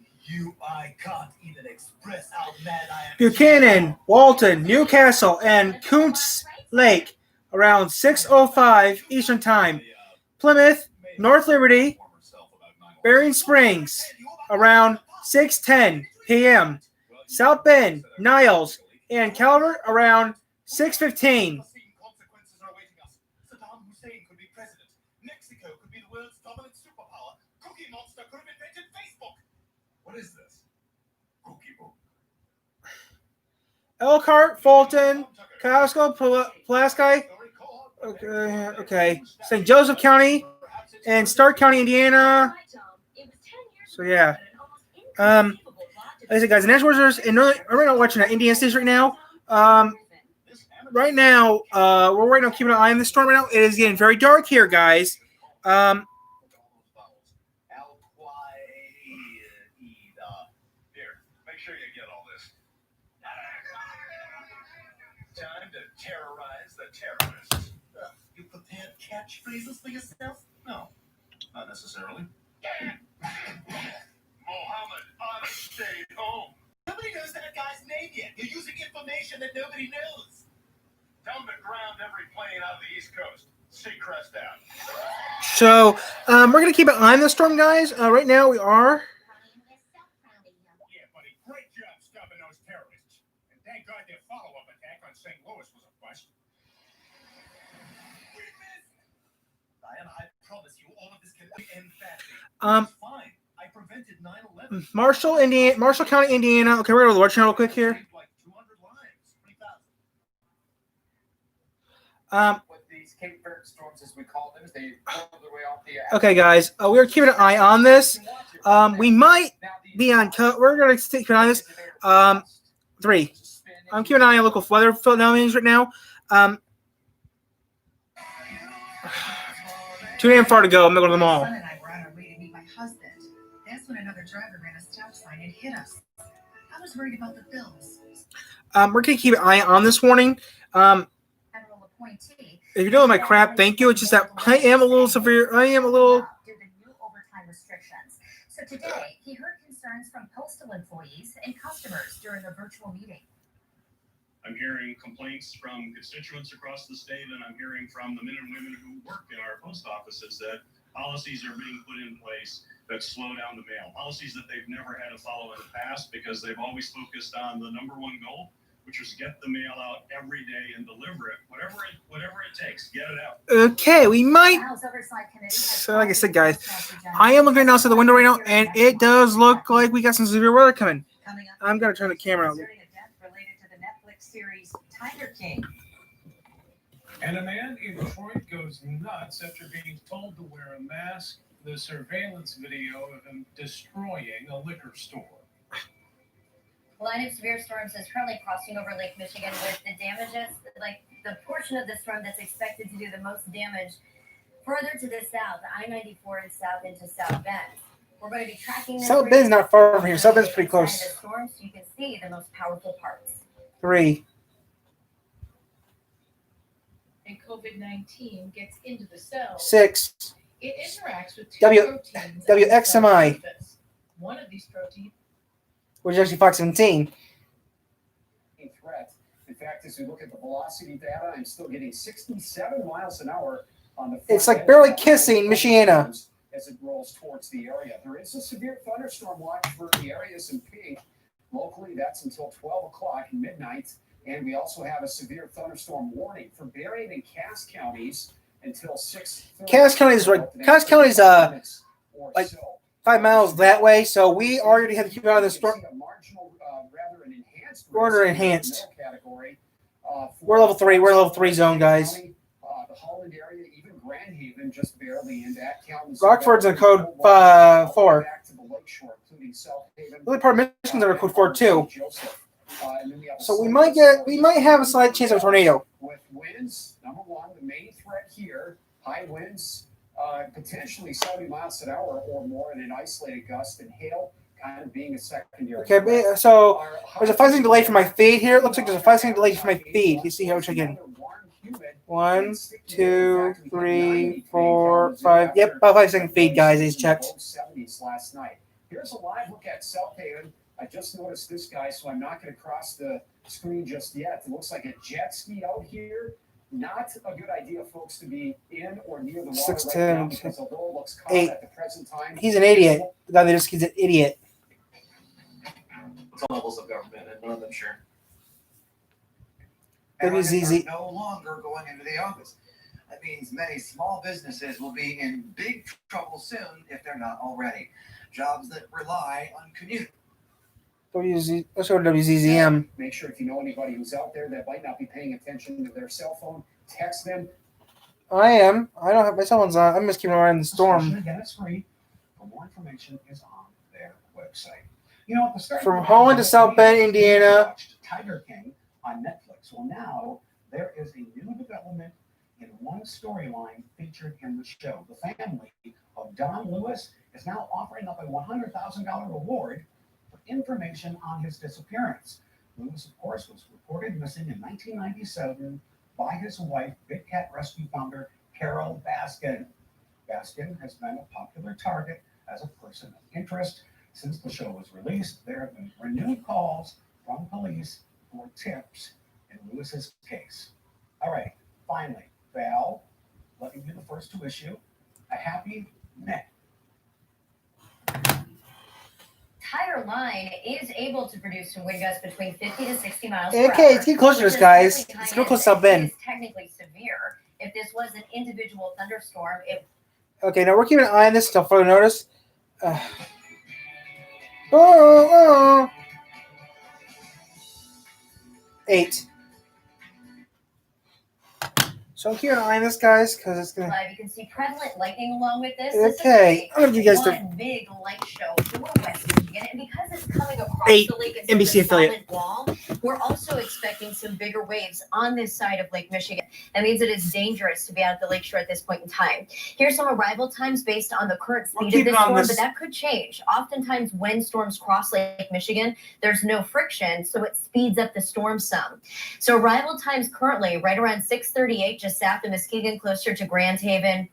I can't even express how mad I am. Buchanan, Walton, Newcastle, and Kuntz Lake around 6:05 Eastern Time. Plymouth, North Liberty, Bering Springs around 6:10 p.m. South Bend, Niles, and Calvert around 6:15. Consequences are awaiting us. Saddam Hussein could be president. Mexico could be the world's dominant superpower. Cookie Monster could have invented Facebook. What is this? Cookie Book. Elkhart, Fulton, Costco, Pulaski, okay, St. Joseph County, and Stark County, Indiana. So yeah, like I said, guys, the national reserves, and we're not watching the Indiana States right now. Right now, we're right now keeping an eye on the storm. Right now, it is getting very dark here, guys. Here, make sure you get all this. Time to terrorize the terrorists. You prepared catchphrases for yourself? No, not necessarily. Mohammed, stay home. Nobody knows that guy's name yet. You're using information that nobody knows. Tell them to ground every plane out of the East Coast. Seacrest out. So we're gonna keep an eye on the storm, guys. Right now, we are. Yeah, buddy, great job stopping those terrorists. And thank God their follow-up attack on St. Louis was a bust. We missed. Diana, I promise you, all of this can end fast. Um, It's fine. I prevented 9/11. Marshall County, Indiana. Okay, we're gonna watch real quick here. Like 200 lives. 3,000. With these Cape Verde storms, as we call them, they pulled their way off the. Okay, guys, we are keeping an eye on this. We might be on cut. We're gonna keep an eye on this. 3. I'm keeping an eye on local weather news right now. Too damn far to go. I'm gonna go to the mall. Son and I were on when another driver ran a stop sign and hit us. I was worried about the bills. We're gonna keep an eye on this warning. Federal appointee. If you're doing my crap, thank you. It's just that I am a little severe. I am a little. Due to new overtime restrictions. So today, he heard concerns from postal employees and customers during a virtual meeting. I'm hearing complaints from constituents across the state, and I'm hearing from the men and women who work in our post offices that policies are being put in place that slow down the mail. Policies that they've never had to follow in the past because they've always focused on the number one goal, which is get the mail out every day and deliver it, whatever it takes, get it out. Okay, we might. So, like I said, guys, I am looking outside the window right now, and it does look like we got some severe weather coming. I'm gonna turn the camera on. Related to the Netflix series Tiger King. And a man in Detroit goes nuts after being told to wear a mask. The surveillance video of him destroying a liquor store. A line of severe storms is currently crossing over Lake Michigan with the damages, like the portion of the storm that's expected to do the most damage further to the south, I-94 and south into South Bend. We're going to be tracking South Bend's not far from here. South Bend's pretty close. The storm so you can see the most powerful parts. 3. And COVID-19 gets into the cell. 6. It interacts with two W- proteins. WXMI. One of these proteins. Which is actually Fox 17. Threat. In fact, as we look at the velocity data, I'm still getting 67 miles an hour on the. It's like barely kissing Michiana. As it rolls towards the area, there is a severe thunderstorm watch for the areas in pink. Locally, that's until 12 o'clock midnight, and we also have a severe thunderstorm warning for Berrien and Cass counties until 6. Cass County's like 5 miles that way, so we already had to keep out of the storm. We're enhanced. We're level 3. We're level 3 zone, guys. The Holland area, even Grand Haven, just barely into Atcounts. Rockford's in code 4. Back to the lakeshore, including South Haven. The other part of Michigan's under code 4 too. So we might have a slight chance of a tornado. With winds, number one, the main threat here, high winds, potentially 70 miles an hour or more in an isolated gust, and hail kind of being a secondary. Okay, so there's a 5-second delay for my feed here. It looks like there's a 5-second delay for my feed. You see how much again? 1, 2, 3, 4, 5. Yep, about 5-second feed, guys. He's checked. 70s last night. Here's a live look at South Haven. I just noticed this guy, so I'm not going to cross the screen just yet. It looks like a jet ski out here. Not a good idea, folks, to be in or near the water 6, right 10, now because although it looks calm 8. at the present time. He's an idiot. The guy that just he's an idiot. Some levels of government, and none of them sure. WZZ. No longer going into the office. That means many small businesses will be in big trouble soon if they're not already. Jobs that rely on commute. Let's go to WZZM. Make sure if you know anybody who's out there that might not be paying attention to their cell phone, text them. I am. I don't have my cell phone's on. I'm just keeping an eye on the storm. Again, it's free. For more information is on their website. You know, at the start From Holland to South Bend, Indiana. Tiger King on Netflix. Well, now there is a new development in one storyline featured in the show. The family of Don Lewis is now offering up a $100,000 reward for information on his disappearance. Lewis, of course, was reported missing in 1997 by his wife, Big Cat Rescue founder Carol Baskin. Baskin has been a popular target as a person of interest. Since the show was released, there have been renewed calls from police for tips in Lewis's case. All right, finally, Val, let me do the first to issue a happy net. Tire Line is able to produce some wind gusts between 50 to 60 miles per hour. Okay, let's get closer to this, guys. Let's go close to South Bend. It is technically severe. If this was an individual thunderstorm, it... Okay, now we're keeping an eye on this until further notice. Oh. 8. So I'm keeping an eye on this, guys, because it's gonna. You can see prevalent lightning along with this. Okay, I'm gonna give you guys one big light show for Western Michigan, and because it's coming across 8 the lake as NBC a solid affiliate. wall, we're also expecting some bigger waves on this side of Lake Michigan. That means it is dangerous to be out at the lakeshore at this point in time. Here's some arrival times based on the current speed of this storm, but that could change. Oftentimes, when storms cross Lake Michigan, there's no friction, so it speeds up the storm some. So arrival times currently right around 6:38, just south of Muskegon, closer to Grand Haven.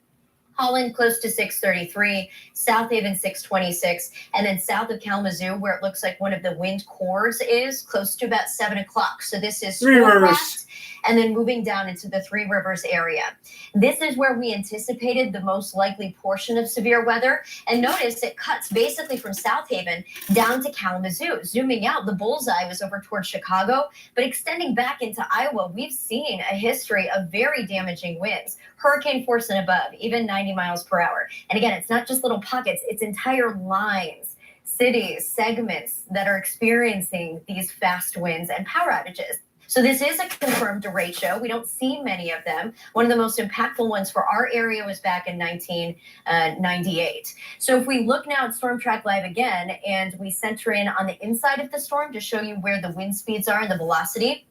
Holland close to 6:33, South Haven 6:26, and then south of Kalamazoo, where it looks like one of the wind cores is, close to about 7 o'clock. So this is Three Rivers. Schoolcraft, and then moving down into the Three Rivers area. This is where we anticipated the most likely portion of severe weather. And notice it cuts basically from South Haven down to Kalamazoo. Zooming out, the bullseye was over towards Chicago, but extending back into Iowa, we've seen a history of very damaging winds, hurricane force and above, even 90 miles per hour. And again, it's not just little pockets, it's entire lines, cities, segments that are experiencing these fast winds and power outages. So this is a confirmed derecho. We don't see many of them. One of the most impactful ones for our area was back in 1998. So if we look now at Storm Track Live again, and we center in on the inside of the storm to show you where the wind speeds are and the velocity,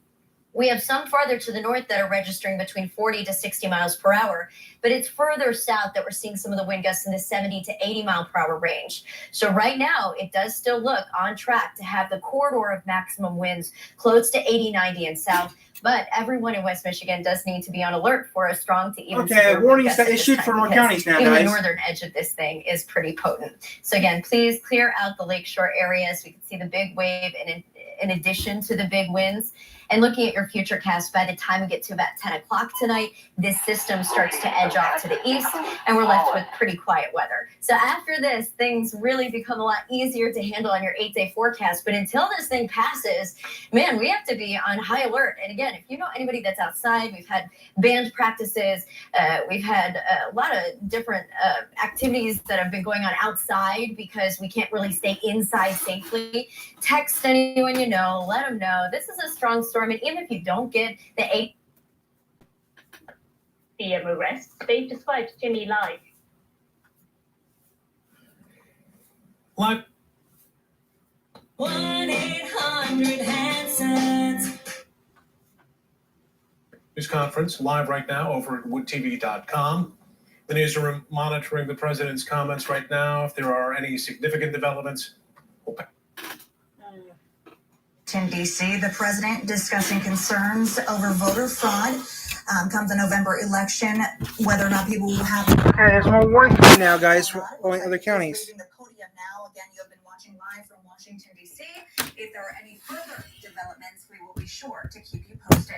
we have some farther to the north that are registering between 40 to 60 miles per hour, but it's further south that we're seeing some of the wind gusts in the 70 to 80 mile per hour range. So right now, it does still look on track to have the corridor of maximum winds close to 80, 90 and south, but everyone in West Michigan does need to be on alert for a strong to even severe warnings wind gust that at this issued time, for more because counties now, even guys. the northern edge of this thing is pretty potent. So again, please clear out the lakeshore areas. We can see the big wave in addition to the big winds. And looking at your future cast, by the time we get to about 10 o'clock tonight, this system starts to edge off to the east, and we're left with pretty quiet weather. So after this, things really become a lot easier to handle on your 8-day forecast. But until this thing passes, man, we have to be on high alert. And again, if you know anybody that's outside, we've had band practices, we've had a lot of different activities that have been going on outside because we can't really stay inside safely. Text anyone you know, let them know. This is a strong storm, and even if you don't get the 8 p.m. arrest, they've described Jimmy live. What? 1-800-HANSETS. News conference live right now over at woodtv.com. The newsroom monitoring the president's comments right now. If there are any significant developments, In D.C., the president discussing concerns over voter fraud come the November election, whether or not people will have. Okay, there's more warnings coming now, guys, for other counties. The podium now. Again, you have been watching live from Washington, D.C. If there are any further developments, we will be sure to keep you posted.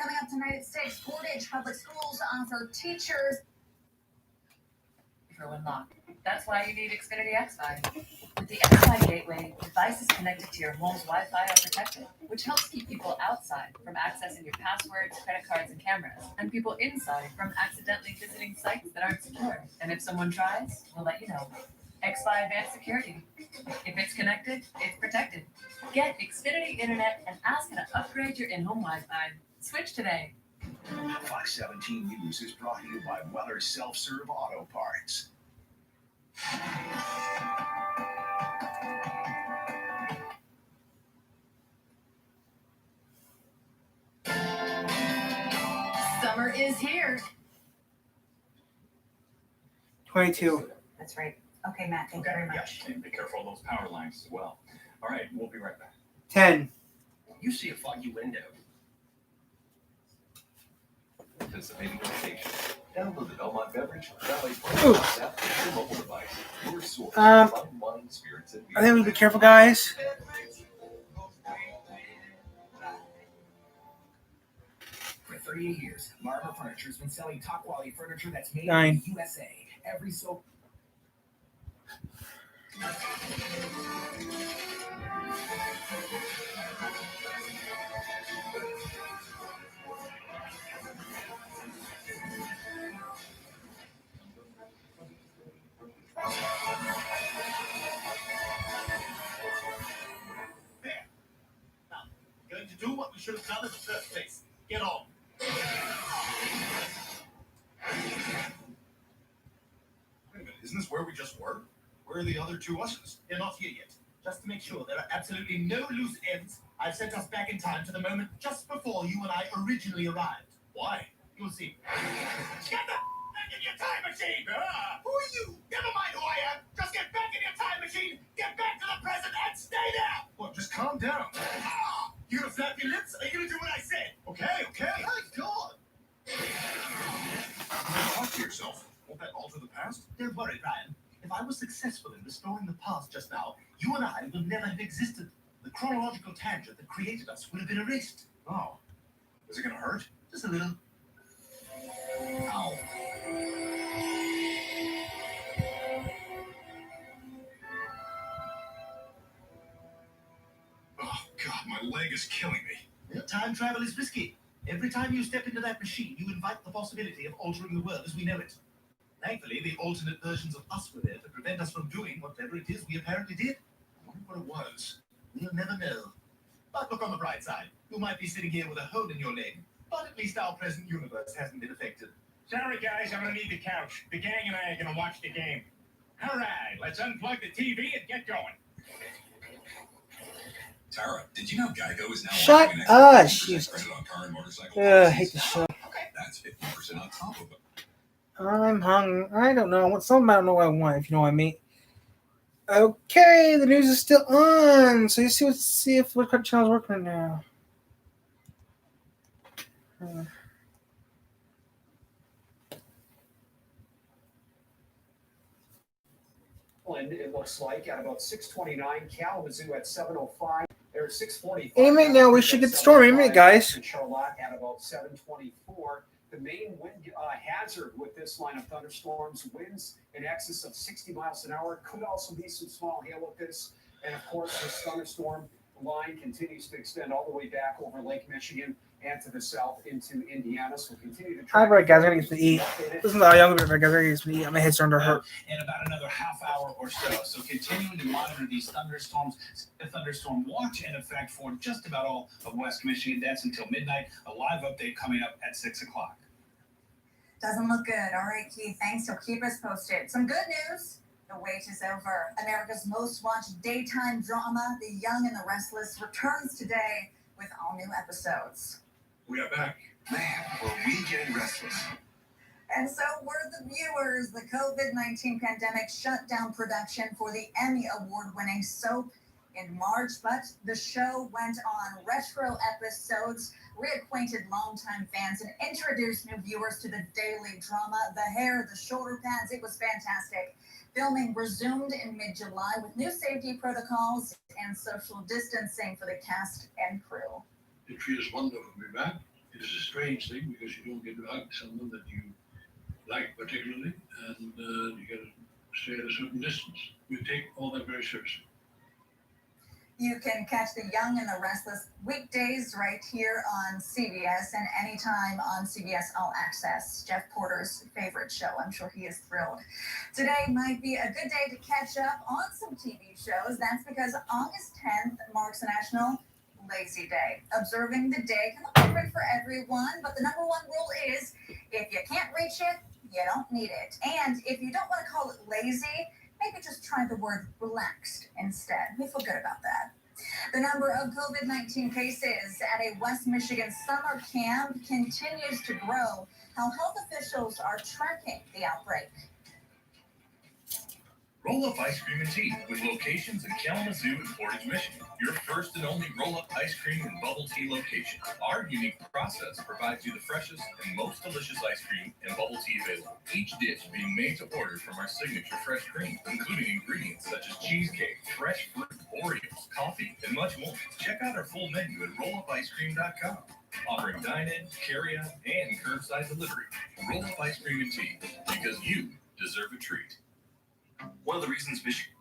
Coming up tonight at 6, Portage Public Schools offer teachers. When locked. That's why you need Xfinity X-Fi. With the X-Fi gateway, devices connected to your home's Wi-Fi are protected, which helps keep people outside from accessing your passwords, credit cards, and cameras, and people inside from accidentally visiting sites that aren't secure. And if someone tries, we'll let you know. X-Fi Advanced Security. If it's connected, it's protected. Get Xfinity Internet and ask how to upgrade your in-home Wi-Fi. Switch today. Fox 17 News is brought to you by Weller's Self-Serve Auto Parts. Summer is here. 22. That's right. Okay, Matt, thank you very much. And be careful of those power lines as well. All right, we'll be right back. 10. You see a foggy window. Participating location. Download the Belmont Beverage Valley Ooh. app on your mobile device. Your source Um, for fun, wine, spirits, and I think we need to be careful, guys. For 38 years, Marva Furniture has been selling top quality furniture that's made 9. in the USA. Every so. Going to do what we should have done in the first place. Get on. Wait a minute, isn't this where we just were? Where are the other two us's? They're not here yet. Just to make sure there are absolutely no loose ends, I've sent us back in time to the moment just before you and I originally arrived. Why? You'll see. Get the back in your time machine! Who are you? Never mind who I am! Just get back in your time machine, get back to the present, and stay there! Well, just calm down. You gonna flap your lips? Are you gonna do what I said? Okay. My God! Talk to yourself. Won't that alter the past? Don't worry, Brian. If I was successful in restoring the past just now, you and I would never have existed. The chronological tangent that created us would have been erased. Oh. Is it gonna hurt? Just a little. Ow. Oh, God, my leg is killing me. Well, time travel is risky. Every time you step into that machine, you invite the possibility of altering the world as we know it. Thankfully, the alternate versions of us were there to prevent us from doing whatever it is we apparently did. I wonder what it was. We'll never know. But look on the bright side. You might be sitting here with a hole in your leg, but at least our present universe hasn't been affected. Sorry, guys, I'm gonna need the couch. The gang and I are gonna watch the game. All right, let's unplug the TV and get going. Tara, did you know Geico is now Shut offering an up, extra 50% she's. credit on car and motorcycle I policies? hate this show. That's 50% on top of it. I'm hungry. I don't know. Something I don't know what I want, if you know what I mean. Okay, the news is still on. So you see if what channel's working now. It looks like at about 6:29, Kalamazoo at 7:05. There's 6:45. Any minute now, we should get the storm. Any minute, guys. In Charlotte at about 7:24. The main wind hazard with this line of thunderstorms, winds in excess of 60 miles an hour. Could also be some small hail with this. And of course, this thunderstorm line continues to extend all the way back over Lake Michigan and to the south into Indiana. So we'll continue to All right, guys, I gotta get to eat. Listen to how young we are, guys. I gotta get to eat. My head's starting to hurt. In about another half hour or so. So continuing to monitor these thunderstorms. A thunderstorm watch in effect for just about all of West Michigan. That's until midnight. A live update coming up at 6 o'clock. Doesn't look good. All right, Keith, thanks. You'll keep us posted. Some good news. The wait is over. America's most watched daytime drama, The Young and the Restless, returns today with all new episodes. We are back. Man, were we getting restless. And so were the viewers. The COVID-19 pandemic shut down production for the Emmy Award-winning soap in March, but the show went on. Retro episodes reacquainted longtime fans and introduced new viewers to the daily drama. The hair, the shoulder pads, it was fantastic. Filming resumed in mid-July with new safety protocols and social distancing for the cast and crew. It feels wonderful to be back. It is a strange thing because you don't get to hug someone that you like particularly, and you got to stay at a certain distance. We take all that very seriously. You can catch The Young and the Restless weekdays right here on CBS and anytime on CBS All Access. Jeff Porter's favorite show. I'm sure he is thrilled. Today might be a good day to catch up on some TV shows. That's because August 10th marks National Lazy Day. Observing the day can look different for everyone, but the number one rule is if you can't reach it, you don't need it. And if you don't want to call it lazy, maybe just try the word relaxed instead. We feel good about that. The number of COVID-19 cases at a West Michigan summer camp continues to grow. How health officials are tracking the outbreak. Roll-Up Ice Cream and Tea, with locations in Kalamazoo and Portage, Michigan. Your first and only roll-up ice cream and bubble tea location. Our unique process provides you the freshest and most delicious ice cream and bubble tea available. Each dish being made to order from our signature fresh cream, including ingredients such as cheesecake, fresh fruit, Oreos, coffee, and much more. Check out our full menu at rollupicecream.com. Offering dine-in, carry-out, and curbside delivery. Roll-Up Ice Cream and Tea, because you deserve a treat. One of the reasons Michigan...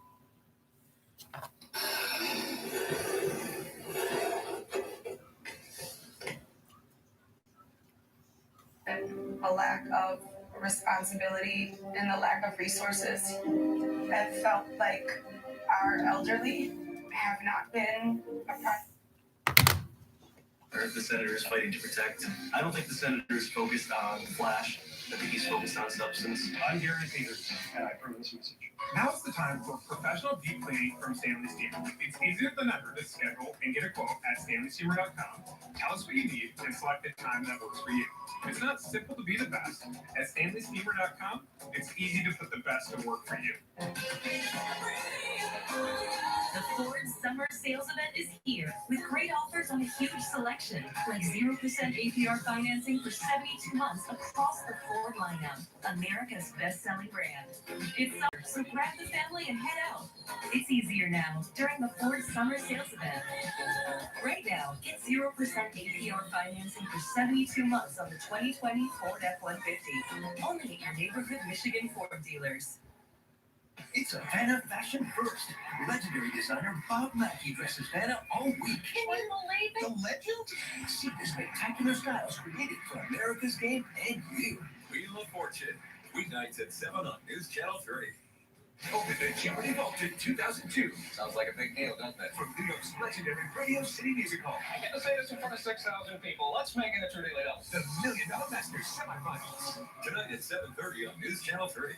A lack of responsibility and a lack of resources. I felt like our elderly have not been a part. are the senators fighting to protect? I don't think the senator's focused on flash. I think he's focused on substance. I'm Gary Peters, and I approve this message. Now's the time for professional deep cleaning from Stanley Steamer. It's easier than ever to schedule and get a quote at StanleySteamer.com. Tell us what you need and select a time that works for you. It's not simple to be the best. At StanleySteamer.com, it's easy to put the best to work for you. The Ford Summer Sales Event is here with great offers on a huge selection, like 0% APR financing for 72 months across the Ford lineup, America's best-selling brand. It's summer, so grab the family and head out. It's easier now during the Ford Summer Sales Event. Right now, get 0% APR financing for 72 months on the 2020 Ford F-150. Only at your neighborhood Michigan Ford dealers. It's a Vanna fashion first. Legendary designer Bob Mackie dresses Vanna all week. Can you believe it? The legend? See the spectacular styles created for America's game and you. Wheel of Fortune, weeknights at 7 on News Channel 3. Open the Jeopardy Vault in 2002 Sounds like a big deal, doesn't it? from New York's legendary Radio City Music Hall. I get to say this in front of 6,000 people. Let's make it a truly late up. The $1 Million Masters semifinals. Tonight at 7:30 on News Channel 3.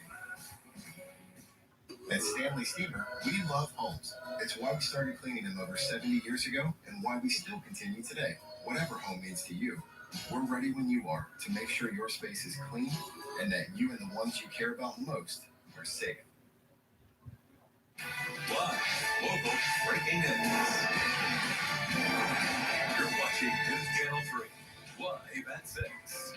At Stanley Steamer, we love homes. It's why we started cleaning them over 70 years ago and why we still continue today. Whatever home means to you, we're ready when you are to make sure your space is clean and that you and the ones you care about most are safe. Live, local, breaking news. You're watching News Channel 3. Live at 6.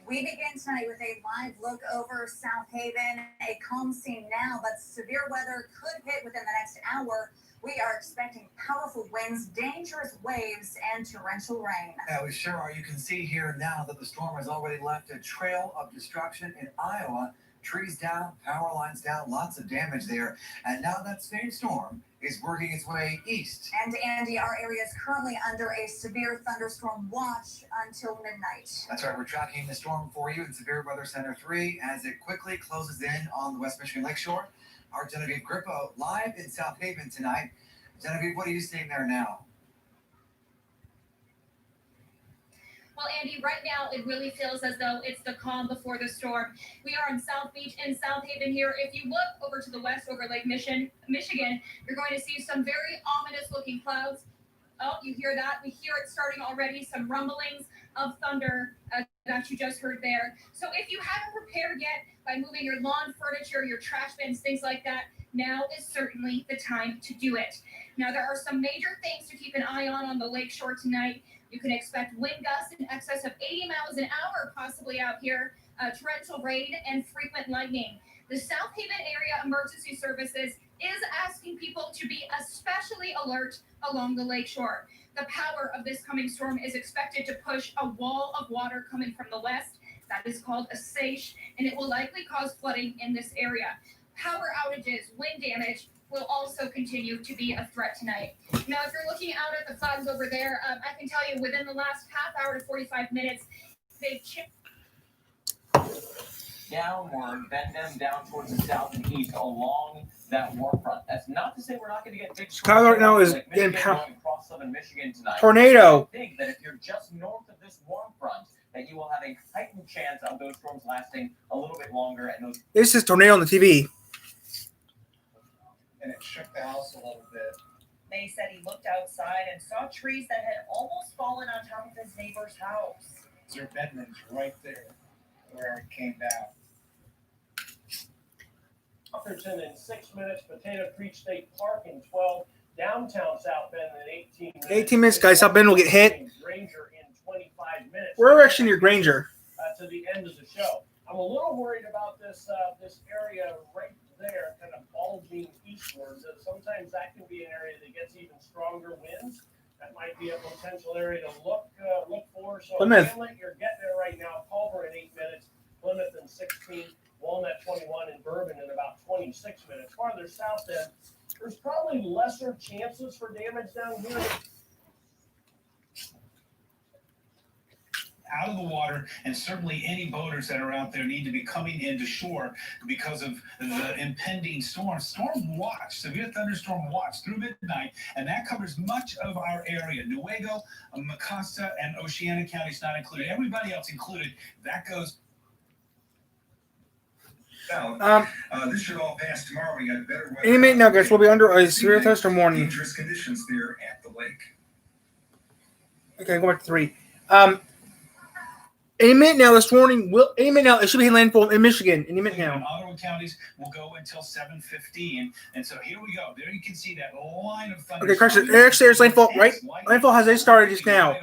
We begin tonight with a live look over South Haven. A calm scene now, but severe weather could hit within the next hour. We are expecting powerful winds, dangerous waves, and torrential rain. Yeah, we sure are. You can see here now that the storm has already left a trail of destruction in Iowa. Trees down, power lines down, lots of damage there. And now that same storm is working its way east. And Andy, our area is currently under a severe thunderstorm watch until midnight. That's right, we're tracking the storm for you in Severe Weather Center 3 as it quickly closes in on the West Michigan Lakeshore. Our Genevieve Grippo live in South Haven tonight. Genevieve, what are you seeing there now? Well, Andy, right now it really feels as though it's the calm before the storm. We are in South Beach in South Haven here. If you look over to the west over Lake Michigan, you're going to see some very ominous looking clouds. Oh, you hear that? We hear it starting already, some rumblings of thunder that you just heard there. So if you haven't prepared yet by moving your lawn furniture, your trash bins, things like that, now is certainly the time to do it. Now, there are some major things to keep an eye on the lakeshore tonight. You can expect wind gusts in excess of 80 miles an hour possibly out here, torrential rain, and frequent lightning. The South Haven Area Emergency Services is asking people to be especially alert along the lakeshore. The power of this coming storm is expected to push a wall of water coming from the west. That is called a seiche, and it will likely cause flooding in this area. Power outages, wind damage will also continue to be a threat tonight. Now, if you're looking out at the clouds over there, I can tell you within the last half hour to 45 minutes, they've chipped downward, bend them down towards the south and east along that warm front. That's not to say we're not going to get big Chicago right now is like getting Michigan going across southern Michigan tonight. Tornado. I think that if you're just north of this warm front, that you will have a heightened chance of those storms lasting a little bit longer. And those This is tornado on the TV. And it shook the house a little bit. May said he looked outside and saw trees that had almost fallen on top of his neighbor's house. Their bedroom's right there where it came down. Atherton in 6 minutes, Potato Creek State Park in 12, downtown South Bend in 18 minutes. 18 minutes, guys. South Bend will get hit. Granger in 25 minutes. Where actually near Granger? To the end of the show. I'm a little worried about this area right there, kind of bulging eastwards. Sometimes that can be an area that gets even stronger winds. That might be a potential area to look for. So Plymouth. Hamlet, you're getting there right now. Culver in 8 minutes. Plymouth in 16. Walnut 21 and Bourbon in about 26 minutes. Farther south then, there's probably lesser chances for damage down here. out of the water, and certainly any boaters that are out there need to be coming into shore because of the impending storm. Storm watch, severe thunderstorm watch through midnight, and that covers much of our area. Newaygo, Mecosta, and Oceana counties not included. Everybody else included. That goes. This should all pass tomorrow. We got better weather. Any minute now, guys, we'll be under a severe thunderstorm warning. Dangerous conditions there at the lake. Okay, go back to 3. Any minute now, this warning will. Any minute now, it should be landfall in Michigan. Any minute now. Ottawa counties will go until 7:15, and so here we go. There you can see that line of thunder. Okay, Carson. Actually, there's landfall. Right, landfall has started just now.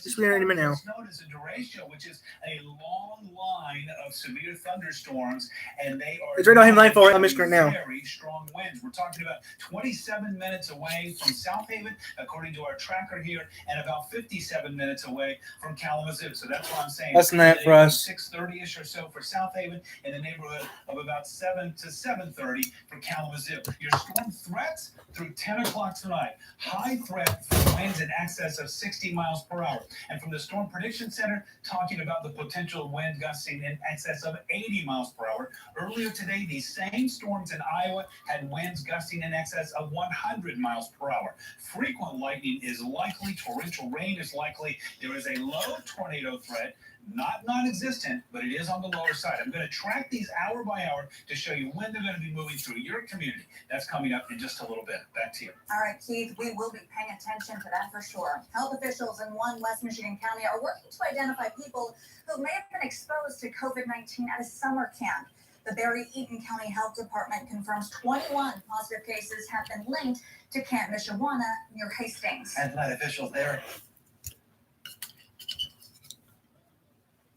Just be any minute now. It's known as a derecho, which is a long line of severe thunderstorms, and they are. It's right now in landfall right on Michigan right now. Very strong winds. We're talking about 27 minutes away from South Haven, according to our tracker here, and about 57 minutes away from Kalamazoo. So that's what I'm saying. Less than that for us. 6:30ish or so for South Haven, in the neighborhood of about 7 to 7:30 for Kalamazoo. Your storm threats through 10 o'clock tonight. High threat for winds in excess of 60 miles per hour. And from the Storm Prediction Center, talking about the potential wind gusting in excess of 80 miles per hour. Earlier today, these same storms in Iowa had winds gusting in excess of 100 miles per hour. Frequent lightning is likely. Torrential rain is likely. There is a low tornado threat. Not non-existent, but it is on the lower side. I'm going to track these hour by hour to show you when they're going to be moving through your community. That's coming up in just a little bit. Back to you. All right, Keith, we will be paying attention to that for sure. Health officials in one West Michigan county are working to identify people who may have been exposed to COVID-19 at a summer camp. The Barry-Eaton County Health Department confirms 21 positive cases have been linked to Camp Mishawana near Hastings. And flight officials there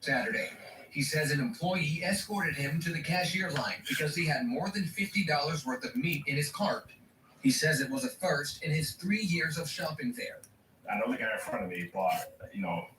Saturday. He says an employee escorted him to the cashier line because he had more than $50 worth of meat in his cart. He says it was a first in his 3 years of shopping there. I know the guy in front of me bought,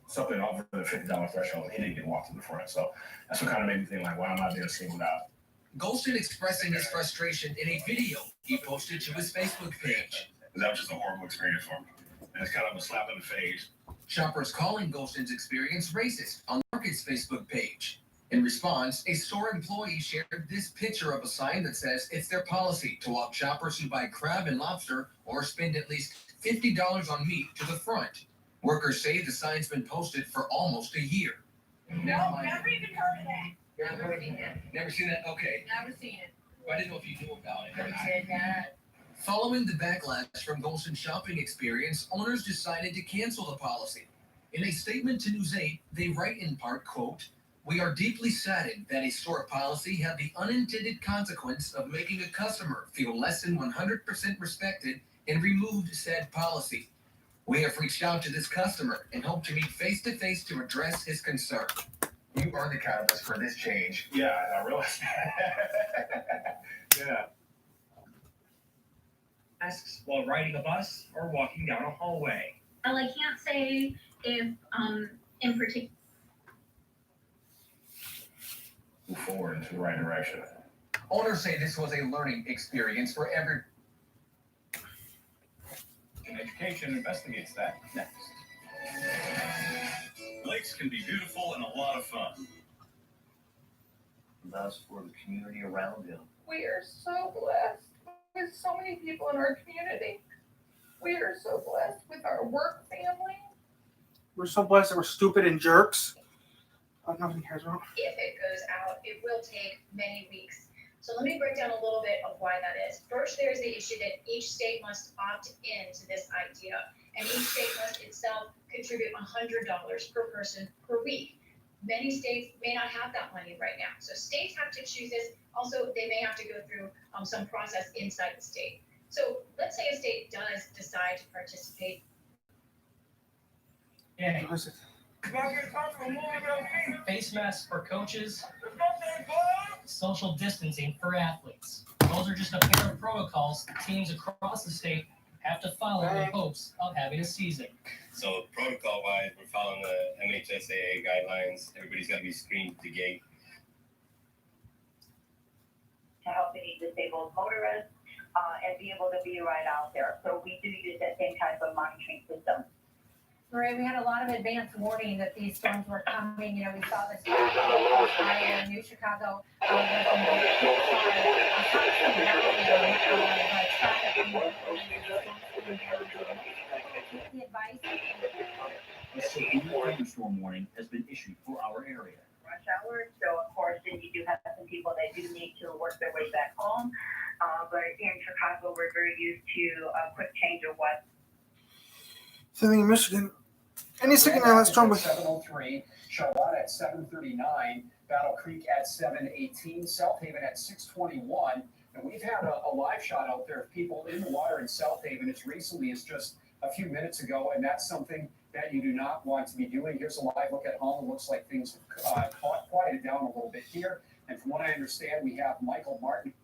something over the $50 threshold. He didn't get walked to the front. So that's what kind of made me think, like, why am I being singled out? Golston expressing his frustration in a video he posted to his Facebook page. That was just a horrible experience for me. And it's kind of a slap in the face. Shoppers calling Golston's experience racist on Market's Facebook page. In response, a store employee shared this picture of a sign that says it's their policy to walk shoppers who buy crab and lobster or spend at least $50 on meat to the front. Workers say the sign's been posted for almost a year. No, never even heard of that. Never seen it? Never seen it? Okay. Never seen it. I didn't know if you knew about it. Never did that. Following the backlash from Golston's shopping experience, owners decided to cancel the policy. In a statement to News 8, they write in part, quote, "We are deeply saddened that a store policy had the unintended consequence of making a customer feel less than 100% respected and removed said policy. We have reached out to this customer and hope to meet face-to-face to address his concern." You earned the catalyst for this change. Yeah, I realized that. Yeah. Masks while riding a bus or walking down a hallway. Well, I can't say if, in particular. Move forward into the right direction. Owners say this was a learning experience for every. And education investigates that next. Lakes can be beautiful and a lot of fun. Thus, for the community around him. We are so blessed with so many people in our community. We are so blessed with our work family. We're so blessed that we're stupid and jerks. Nothing cares about. If it goes out, it will take many weeks. So let me break down a little bit of why that is. First, there's the issue that each state must opt in to this idea, and each state must itself contribute $100 per person per week. Many states may not have that money right now. So states have to choose this. Also, they may have to go through some process inside the state. So let's say a state does decide to participate. Yeah. Face masks for coaches. Social distancing for athletes. Those are just a pair of protocols teams across the state have to follow in hopes of having a season. So protocol-wise, we're following the MHSAA guidelines. Everybody's got to be screened at the gate. To help any disabled motorists and be able to be right out there. So we do use that same type of monitoring system. All right. Ray, we had a lot of advance warning that these storms were coming. You know, we saw this fire in New Chicago. A severe thunderstorm warning has been issued for our area. Rush hours, so of course, then you do have some people that do need to work their way back home. But here in Chicago, we're very used to a quick change of weather. Something in Michigan. Any second now, let's start with 7:03, Charlotte at 7:39, Battle Creek at 7:18, South Haven at 6:21. And we've had a live shot out there of people in the water in South Haven as recently as just a few minutes ago, and that's something that you do not want to be doing. Here's a live look at home. It looks like things have quieted down a little bit here. And from what I understand, we have Michael Martin.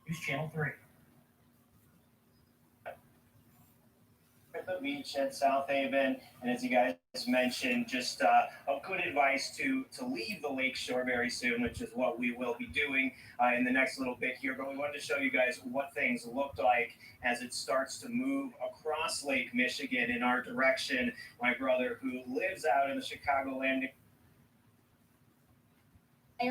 News Channel 3. At the beach at South Haven, and as you guys mentioned, just a good advice to leave the lakeshore very soon, which is what we will be doing in the next little bit here. But we wanted to show you guys what things looked like as it starts to move across Lake Michigan in our direction. My brother, who lives out in the Chicagoland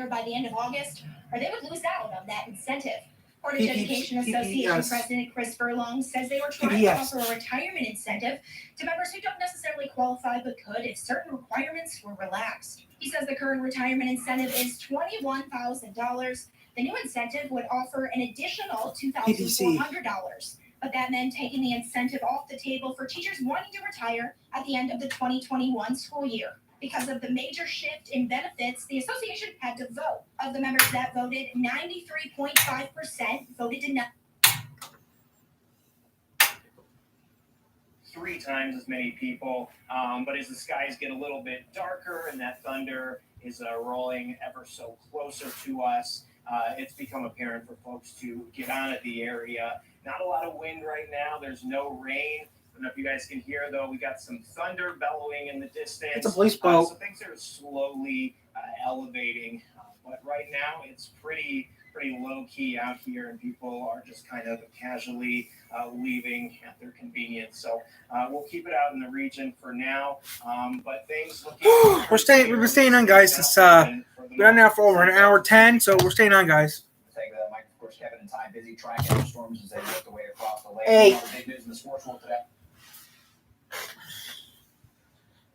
By the end of August, or they would lose out on that incentive. Portage Education Association President Chris Furlong says they were trying to offer a retirement incentive to members who don't necessarily qualify but could if certain requirements were relaxed. He says the current retirement incentive is $21,000. The new incentive would offer an additional $2,400. But that meant taking the incentive off the table for teachers wanting to retire at the end of the 2021 school year. Because of the major shift in benefits, the association had to vote. Of the members that voted, 93.5% voted to not. 3 times as many people. But as the skies get a little bit darker and that thunder is rolling ever so closer to us, it's become apparent for folks to get on at the area. Not a lot of wind right now. There's no rain. I don't know if you guys can hear, though. We got some thunder bellowing in the distance. It's a police boat. So things are slowly elevating. But right now, it's pretty low-key out here, and people are just kind of casually leaving at their convenience. So we'll keep it out in the region for now. But things looking... We've been staying on, guys. It's been on now for over an hour 10, so we're staying on, guys. Take that, Mike, of course, Kevin and Ty busy tracking the storms as they work their way across the lake. Hey. Big news in the sports world today.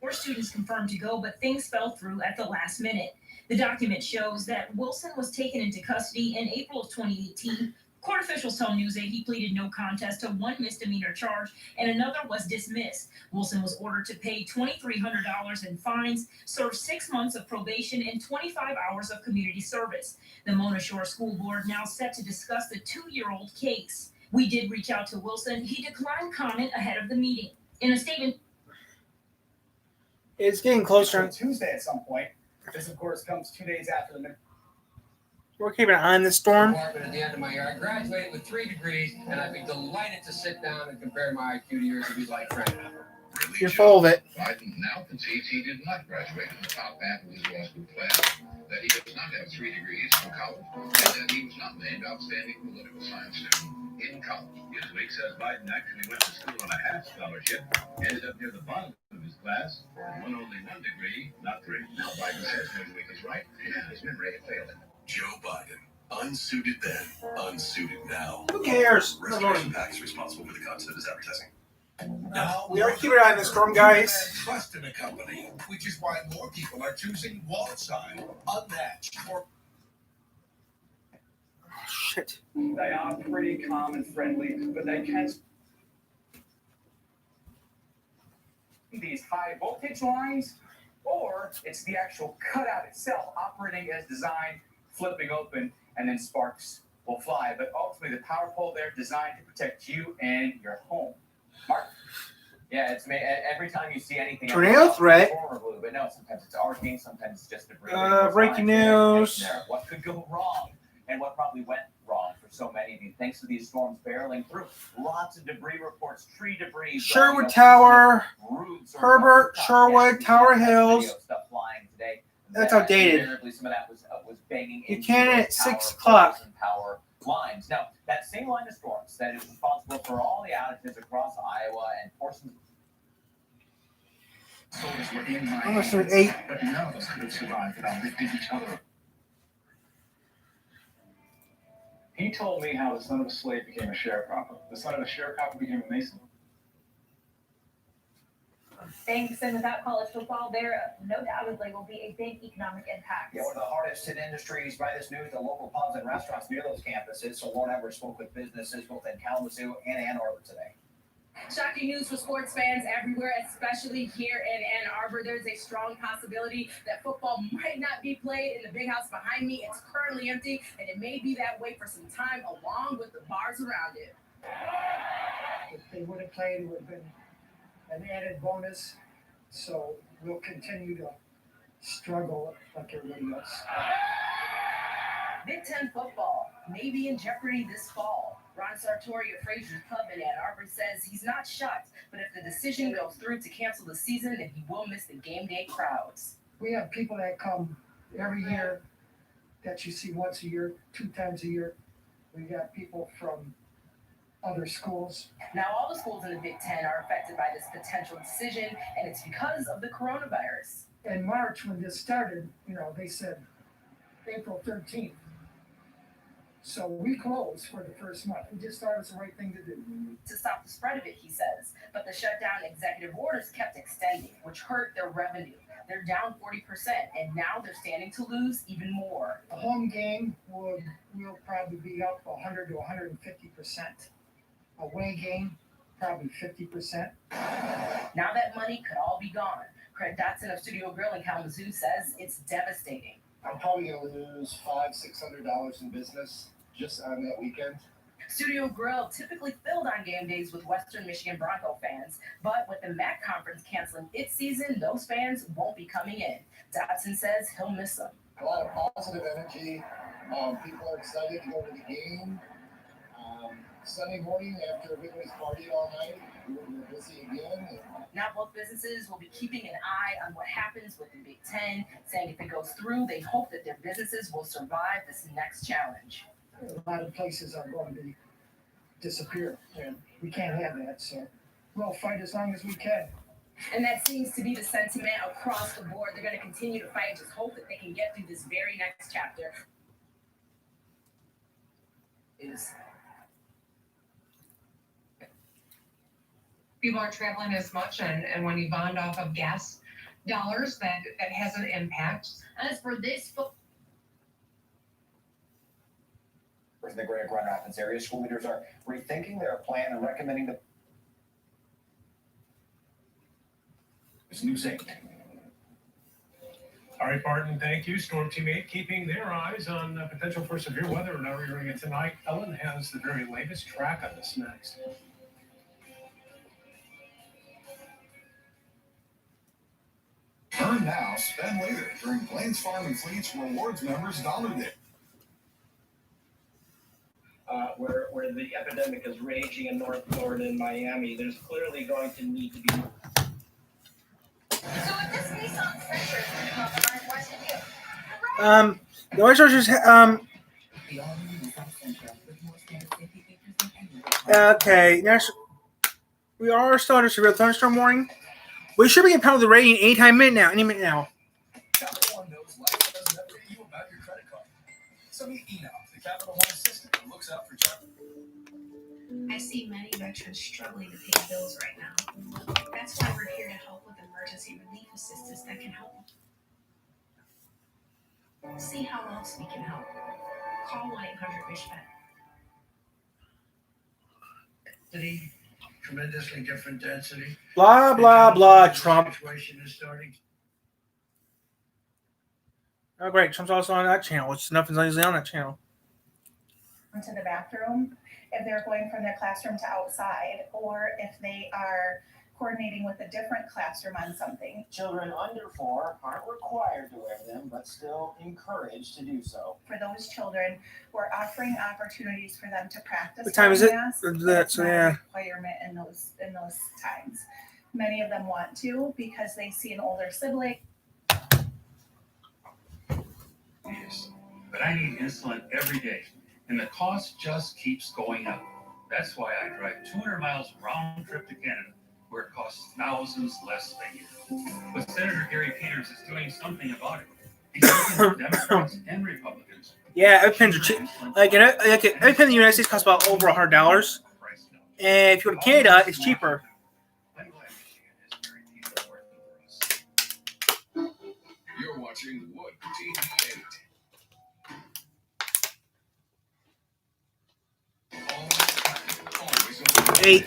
More students confirmed to go, but things fell through at the last minute. The document shows that Wilson was taken into custody in April of 2018. Court officials tell Newsay he pleaded no contest to one misdemeanor charge and another was dismissed. Wilson was ordered to pay $2,300 in fines, serve 6 months of probation, and 25 hours of community service. The Mona Shore School Board now set to discuss the 2-year-old case. We did reach out to Wilson. He declined comment ahead of the meeting. In a statement, it's getting closer. On Tuesday at some point. This, of course, comes 2 days after the minute. We're keeping an eye on this storm. At the end of my year, I graduated with 3 degrees, and I'd be delighted to sit down and compare my IQ to yours if you'd like, Frank. You're full of it. Biden now concedes he did not graduate in the top half of his law school class, that he does not have 3 degrees from college, and that he was not named outstanding political science student in college. Newsweek says Biden actually went to school on a half scholarship, ended up near the bottom of his class, and won only 1 degree, not 3. Now Biden says Newsweek is right, and his memory had failed him. Joe Biden. Unsuited then, unsuited now. Who cares? Restoration PAC is responsible for the content of his advertising. Now, We are keeping an eye on this storm, guys. trust in a company, which is why more people are choosing Wallside, unmatched for Shit. They are pretty calm and friendly, but they can. These high voltage lines, or it's the actual cutout itself operating as designed, flipping open, and then sparks will fly. But ultimately, the power pole there designed to protect you and your home. Mark? Yeah, it's every time you see anything. Tornado threat. Blue, but no, sometimes it's arcing, sometimes it's just debris. Breaking news. What could go wrong, and what probably went wrong for so many of you, thanks to these storms barreling through. Lots of debris reports, tree debris. Sherwood Tower, Herbert, Sherwood, Tower Hills. Stuff flying today. That's outdated. Invariably, some of that was banging into Buchanan at those 6 tower o'clock. poles and power lines. Now, that same line of storms that is responsible for all the outages across Iowa and Soldiers were in my I'm gonna say hands, 8. but none of us could have survived without lifting each other up. He told me how the son of a slave became a sharecropper. The son of a sharecropper became a mason. Thanks, and without college football, there no doubtedly will be a big economic impact. Yeah, one of the hardest hit industries by this news, the local pubs and restaurants near those campuses. So Lauren Edwards spoke with businesses both in Kalamazoo and Ann Arbor today. Shocking news for sports fans everywhere, especially here in Ann Arbor. There's a strong possibility that football might not be played in the big house behind me. It's currently empty, and it may be that way for some time, along with the bars around it. If they would have played, it would have been an added bonus. So we'll continue to struggle like everybody else. Big Ten football may be in jeopardy this fall. Ron Sartori of Frazier's Pub in Ann Arbor says he's not shocked, but if the decision goes through to cancel the season, then he will miss the game day crowds. We have people that come every year that you see once a year, 2 times a year. We got people from other schools. Now, all the schools in the Big Ten are affected by this potential decision, and it's because of the coronavirus. In March, when this started, they said April 13th. So we closed for the first month. We just thought it was the right thing to do. To stop the spread of it, he says. But the shutdown executive orders kept extending, which hurt their revenue. They're down 40%, and now they're standing to lose even more. A home game will probably be up 100 to 150%. Away game, probably 50%. Now that money could all be gone. Craig Dotson of Studio Grill in Kalamazoo says it's devastating. I'm probably going to lose $500-600 in business just on that weekend. Studio Grill typically filled on game days with Western Michigan Bronco fans, but with the MAC conference canceling its season, those fans won't be coming in. Dotson says he'll miss them. A lot of positive energy. People are excited to go to the game. Sunday morning after everybody's partied all night, we're busy again. Now both businesses will be keeping an eye on what happens with the Big Ten, saying if it goes through, they hope that their businesses will survive this next challenge. A lot of places are going to disappear, and we can't have that, so we'll fight as long as we can. And that seems to be the sentiment across the board. They're going to continue to fight and just hope that they can get through this very next chapter. People aren't traveling as much, and when you bond off of gas dollars, that has an impact. As for this In the greater Grand Rapids area, school leaders are rethinking their plan and recommending the News 8. All right, Barton, thank you. Storm Team 8 keeping their eyes on potential for severe weather in our area tonight. Ellen has the very latest track on this next. Earn now, spend later during Plains Farm and Fleet's Rewards Members Dollar Day. Where the epidemic is raging in North Florida and Miami, there's clearly going to need to be. So if this Nissan Sentra is going to come up on what should you? The White Chargers, okay, next, we are still under severe thunderstorm warning. We should be in penalty rating any minute now. Capital One knows life doesn't update you about your credit card. So meet Enoch, the Capital One assistant who looks out for child. I see many veterans struggling to pay bills right now. That's why we're here to help with emergency relief assistance that can help. See how else we can help. Call 1-800-WISH-BACK. Density, tremendously different density. Blah, blah, blah, Trump. Situation is starting. Oh, great. Trump's also on that channel, which nothing's usually on that channel. Into the bathroom, if they're going from their classroom to outside, or if they are coordinating with a different classroom on something. Children under 4 aren't required to wear them, but still encouraged to do so. For those children, we're offering opportunities for them to practice. What time is it? Mask, but That's, it's not yeah. a requirement in those times. Many of them want to because they see an older sibling. Yes, but I need insulin every day, and the cost just keeps going up. That's why I drive 200 miles round trip to Canada, where it thousands less a year. But Senator Gary Peters is doing something about it. He's looking at Democrats and Republicans. Yeah, EpiPens are cheap. Like an EpiPen in the United States costs about over $100, and if you go to Canada, it's cheaper. I'm glad Michigan has very people working for us. You're watching What TV 8. Eight.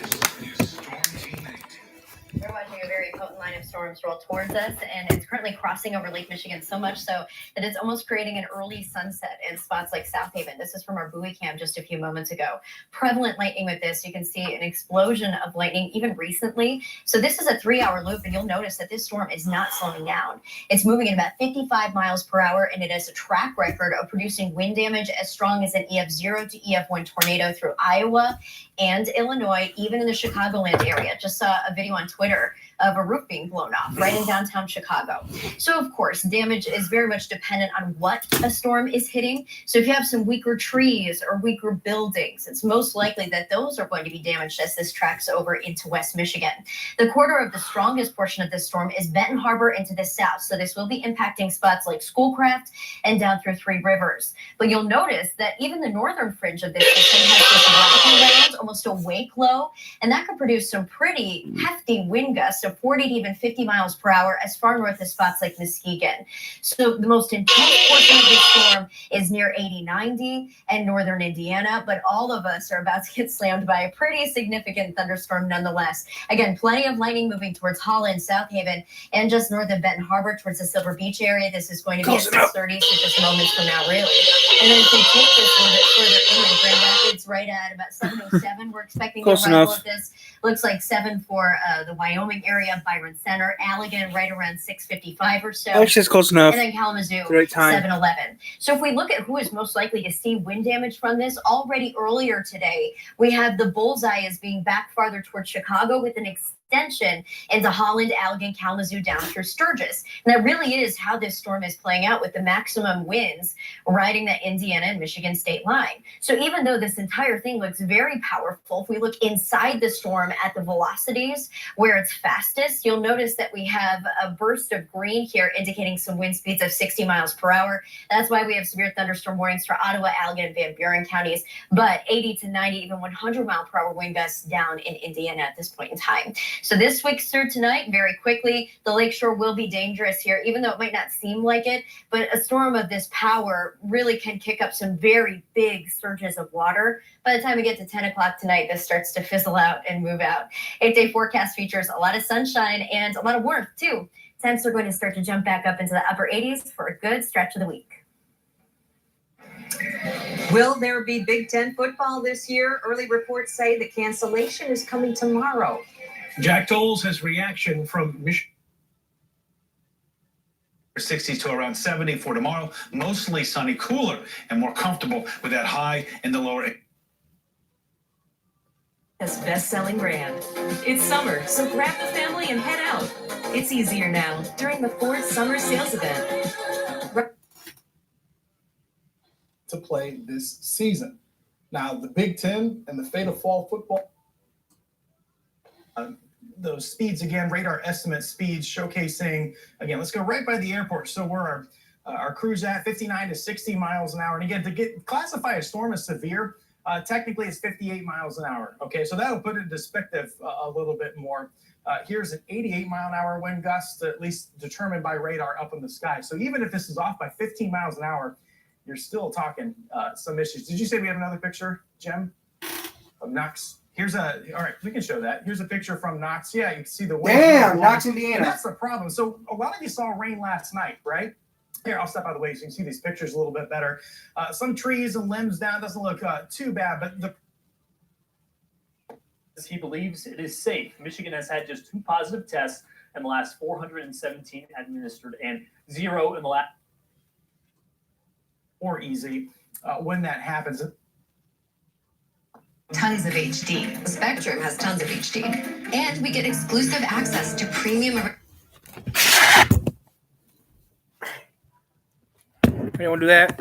We're watching a very potent line of storms roll towards us, and it's currently crossing over Lake Michigan so much so that it's almost creating an early sunset in spots like South Haven. This is from our buoy cam just a few moments ago. Prevalent lightning with this. You can see an explosion of lightning even recently. So this is a 3-hour loop, and you'll notice that this storm is not slowing down. It's moving at about 55 miles per hour, and it has a track record of producing wind damage as strong as an EF0 to EF1 tornado through Iowa and Illinois, even in the Chicagoland area. Just saw a video on Twitter of a roof being blown off right in downtown Chicago. So of course, damage is very much dependent on what a storm is hitting. So if you have some weaker trees or weaker buildings, it's most likely that those are going to be damaged as this tracks over into West Michigan. The corridor of the strongest portion of this storm is Benton Harbor into the south. So this will be impacting spots like Schoolcraft and down through Three Rivers. But you'll notice that even the northern fringe of this system has this rocky land, almost a wake low, and that could produce some pretty hefty wind gusts of 40 to even 50 miles per hour as far north as spots like Muskegon. So the most intense portion of this storm is near 80-90 and northern Indiana, but all of us are about to get slammed by a pretty significant thunderstorm nonetheless. Again, plenty of lightning moving towards Holland, South Haven, and just north of Benton Harbor towards the Silver Beach area. This is going to be at 6:30, so just moments from now, really. And then if we take this a little bit further inland, Grand Rapids right at about 7:07, we're expecting the arrival of this. Looks like 7 for the Wyoming area, Byron Center, Allegan right around 6:55 or so. Actually, it's close enough. And then Kalamazoo, The right time. 7:11. So if we look at who is most likely to see wind damage from this, already earlier today, we have the bullseye as being back farther towards Chicago with an extension into Holland, Allegan, Kalamazoo, down through Sturgis. And that really is how this storm is playing out, with the maximum winds riding the Indiana and Michigan state line. So even though this entire thing looks very powerful, if we look inside the storm at the velocities where it's fastest, you'll notice that we have a burst of green here indicating some wind speeds of 60 miles per hour. That's why we have severe thunderstorm warnings for Ottawa, Allegan, and Van Buren counties, but 80 to 90, even 100 mile per hour wind gusts down in Indiana at this point in time. So this week's through tonight very quickly. The lakeshore will be dangerous here, even though it might not seem like it, but a storm of this power really can kick up some very big surges of water. By the time we get to 10 o'clock tonight, this starts to fizzle out and move out. 8-day forecast features a lot of sunshine and a lot of warmth too. Temps are going to start to jump back up into the upper 80s for a good stretch of the week. Will there be Big Ten football this year? Early reports say the cancellation is coming tomorrow. Jack Doles has reaction from Michigan. 60 to around 70 for tomorrow. Mostly sunny, cooler, and more comfortable with that high in the lower. This best-selling brand. It's summer, so grab the family and head out. It's easier now during the Ford Summer Sales Event. To play this season. Now, the Big Ten and the fate of fall football. Those speeds again, radar estimate speeds showcasing, again, let's go right by the airport. So where our cruise at 59 to 60 miles an hour. And again, to classify a storm as severe, technically it's 58 miles an hour. Okay, so that'll put it in perspective a little bit more. Here's an 88 mile an hour wind gust, at least determined by radar up in the sky. So even if this is off by 15 miles an hour, you're still talking some issues. Did you say we have another picture, Jem, of Knox? All right, we can show that. Here's a picture from Knox. Yeah, you can see the wind. Damn, Knox, Indiana. And that's the problem. So a lot of you saw rain last night, right? Here, I'll step out of the way so you can see these pictures a little bit better. Some trees and limbs down. Doesn't look too bad, but he believes it is safe. Michigan has had just 2 positive tests in the last 417 administered and 0 in the last. Or easy when that happens. Tons of HD. Spectrum has tons of HD. And we get exclusive access to premium. Anyone do that?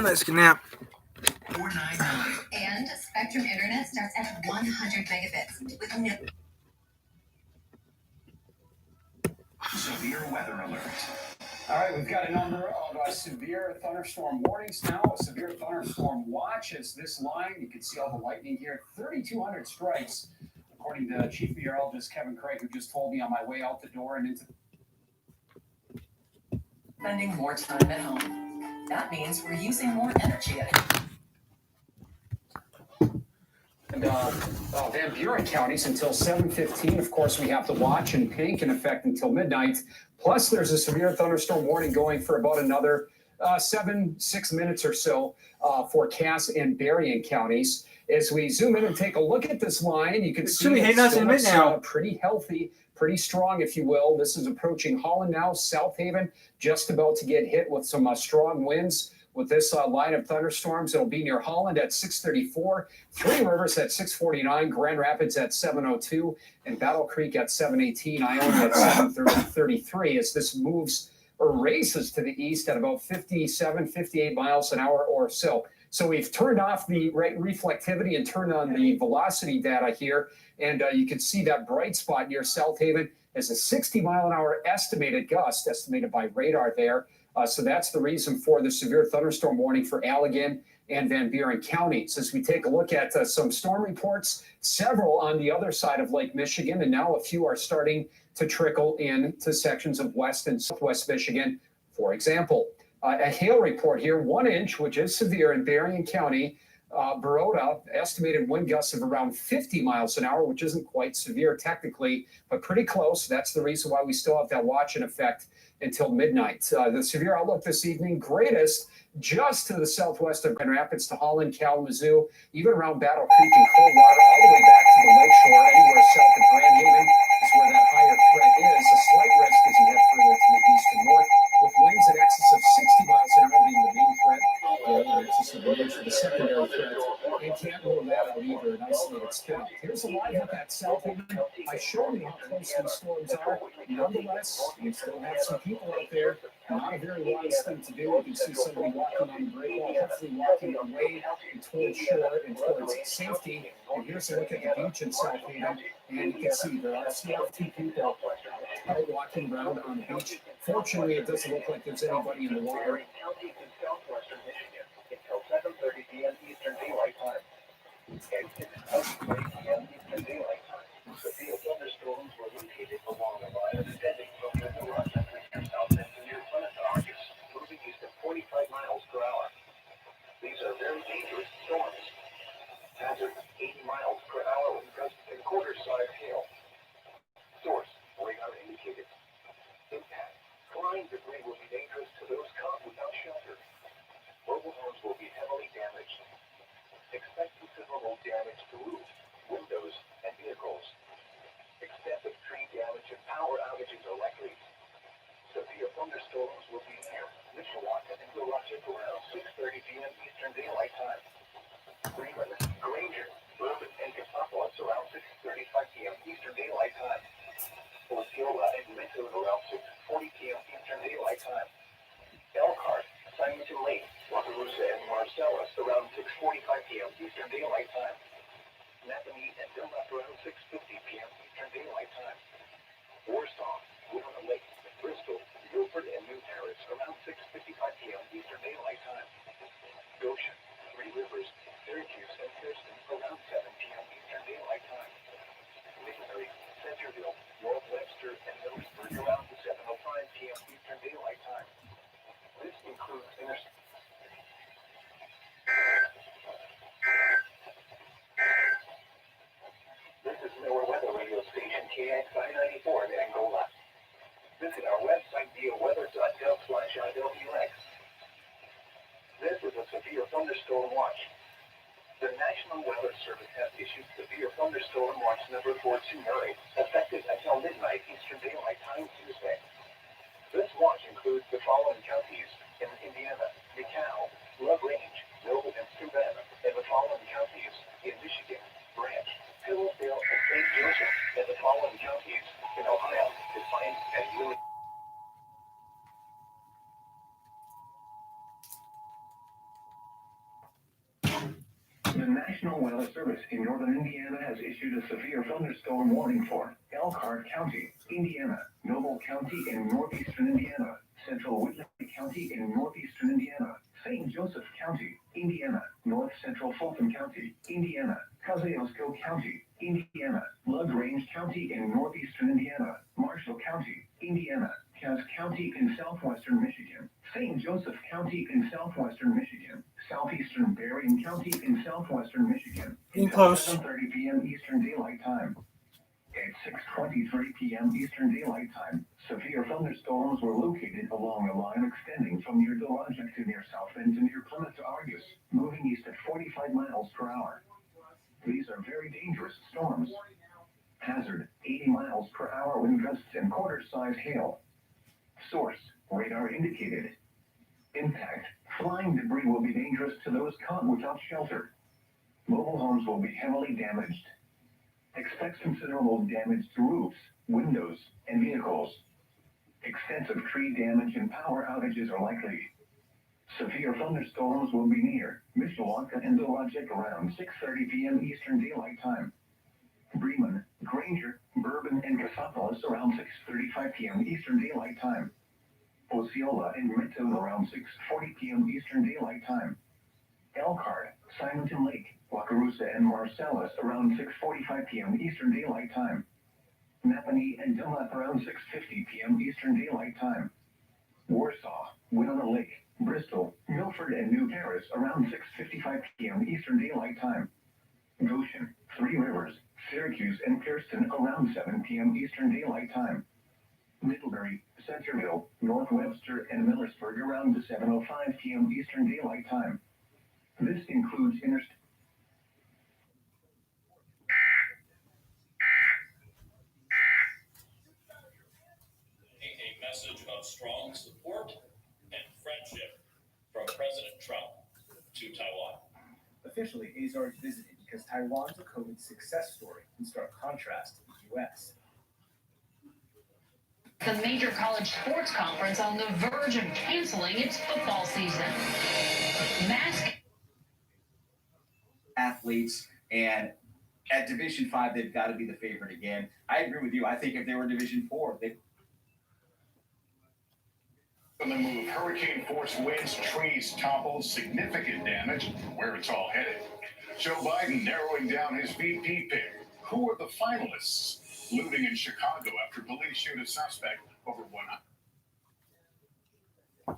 Let's get a nap. And Spectrum internet starts at 100 megabits with no. Severe weather alert. All right, we've got a number of severe thunderstorm warnings now. A severe thunderstorm watch is this line. You can see all the lightning here. 3,200 strikes, according to Chief Meteorologist Kevin Craig, who just told me on my way out the door and into. Spending more time at home. That means we're using more energy at home. And Van Buren counties until 7:15. Of course, we have the watch in pink in effect until midnight. Plus, there's a severe thunderstorm warning going for about another 6 minutes or so for Cass and Berrien counties. As we zoom in and take a look at this line, you can see it's still pretty healthy, pretty strong, if you will. This is approaching Holland now. South Haven just about to get hit with some strong winds. With this line of thunderstorms, it'll be near Holland at 6:34, Three Rivers at 6:49, Grand Rapids at 7:02, and Battle Creek at 7:18, Ione at 7:33 as this moves or races to the east at about 57, 58 miles an hour or so. So we've turned off the reflectivity and turned on the velocity data here, and you can see that bright spot near South Haven is a 60-mile-an-hour estimated gust, estimated by radar there. So that's the reason for the severe thunderstorm warning for Allegan and Van Buren counties. As we take a look at some storm reports, several on the other side of Lake Michigan, and now a few are starting to trickle into sections of west and southwest Michigan. For example, a hail report here, 1 inch, which is severe in Berrien County. Baroda, estimated wind gusts of around 50 miles an hour, which isn't quite severe technically, but pretty close. That's the reason why we still have that watch in effect until midnight. The severe outlook this evening, greatest just to the southwest of Grand Rapids to Holland, Kalamazoo, even around Battle Creek and Coldwater, all the way back to the lakeshore, anywhere south of Grand Haven is where that higher threat is. A slight risk as you head further to the east and north, with winds in excess of 60 miles an hour being the main threat, in excess of winds for the secondary threat. And can't rule that out either, an isolated spin up. Here's a live look at South Haven. I showed you how close these storms are. Nonetheless, we still have some people out there. Not a very wise thing to do. You can see somebody walking on the break wall, hopefully walking away towards shore and towards safety. And here's a look at the beach in South Haven. And you can see there are still 2 people walking around on the beach. Fortunately, it doesn't look like there's anybody in the water. Until 7:30 p.m. Eastern Daylight Time. And 6:30 p.m. Eastern Daylight Time. Severe thunderstorms were located along the line extending from the Rochester near South End to near Plymouth, Arkansas, moving east at 45 miles per hour. These are very dangerous storms. Hazard 80 miles per hour with gusts and quarter-size hail. Source: radar indicated. Impact: flying debris will be dangerous to those caught without shelter. Mobile homes will be heavily damaged. Expect considerable damage to roofs, windows, and vehicles. Extensive tree damage and power outages are likely. Severe thunderstorms will be near Mishawaka and Rochester around 6:30 p.m. Eastern Daylight Time. Freeman, Granger, Bourbon, and Cassopolis around 6:35 p.m. Eastern Daylight Time. Osceola and Methuen around 6:40 p.m. Eastern Daylight Time. Elkhart, Simonton Lake, Wakarusa, and Marcellus around 6:45 p.m. Eastern Daylight Time. Napanee and Dunlap around 6:50 p.m. Eastern Daylight Time. Warsaw, Winona Lake, Bristol, Milford, and New Paris around 6:55 p.m. Eastern Daylight Time. Goshen, Three Rivers, Syracuse, and Thurston around 7 p.m. Eastern Daylight Time. Missouri, Centerville, North Webster, and Millersburg around 7:05 p.m. Eastern Daylight Time. This includes This is NOAA weather radio station KXI 94 in Angola. Visit our website via weather.gov/IWX. This is a severe thunderstorm watch. The National Weather Service has issued severe thunderstorm watch number 429, effective until midnight Eastern Daylight Time Tuesday. This watch includes the following counties in Indiana: DeKalb, LaGrange, Noble, and Savannah, and the following counties in Michigan: Branch, Hillsdale, and St. Joseph, and the following counties in Ohio: Defiance and Ewing. The National National Weather Service in northern Indiana has issued a severe thunderstorm warning for Elkhart County, Indiana, Noble County in northeastern Indiana, Central Whitley County in northeastern Indiana, St. Joseph County, Indiana, North Central Fulton County, Indiana, Kosciuszko County, Indiana, LaGrange County in northeastern Indiana, Marshall County, Indiana, Cass County in southwestern Michigan, St. Joseph County in southwestern Michigan, southeastern Berrien County in southwestern Michigan. Getting Until close. 7:30 p.m. Eastern Daylight Time. At 6:23 p.m. Eastern Daylight Time, severe thunderstorms were located along a line extending from near Dowagiac to near South Bend to near Plymouth to Argus, moving east at 45 miles per hour. These are very dangerous storms. Hazard, 80 miles per hour wind gusts and quarter-sized hail. Source, radar indicated. Impact, flying debris will be dangerous to those caught without shelter. Mobile homes will be heavily damaged. Expect considerable damage to roofs, windows, and vehicles. Extensive tree damage and power outages are likely. Severe thunderstorms will be near Mishawaka and Dowagiac around 6:30 p.m. Eastern Daylight Time. Bremen, Granger, Bourbon, and Cassopolis around 6:35 p.m. Eastern Daylight Time. Osceola and Minton around 6:40 p.m. Eastern Daylight Time. Elkhart, Simonton Lake, Wakarusa, and Marcellus around 6:45 p.m. Eastern Daylight Time. Napanee and Dunlap around 6:50 p.m. Eastern Daylight Time. Warsaw, Winona Lake, Bristol, Milford, and New Paris around 6:55 p.m. Eastern Daylight Time. Goshen, Three Rivers, Syracuse, and Pierceton around 7 p.m. Eastern Daylight Time. Middlebury, Centerville, North Webster, and Millersburg around 7:05 p.m. Eastern Daylight Time. This includes interstate. A message of strong support and friendship from President Trump to Taiwan. Officially, Azar is visited because Taiwan's a COVID success story in stark contrast to the U.S. The major college sports conference on the verge of canceling its football season. Mask athletes, and at Division 5, they've got to be the favorite again. I agree with you. I think if they were Division 4, they. On the move, hurricane force winds, trees toppled, significant damage. Where it's all headed. Joe Biden narrowing down his VP pick. Who are the finalists? Looting in Chicago after police shoot a suspect over 100.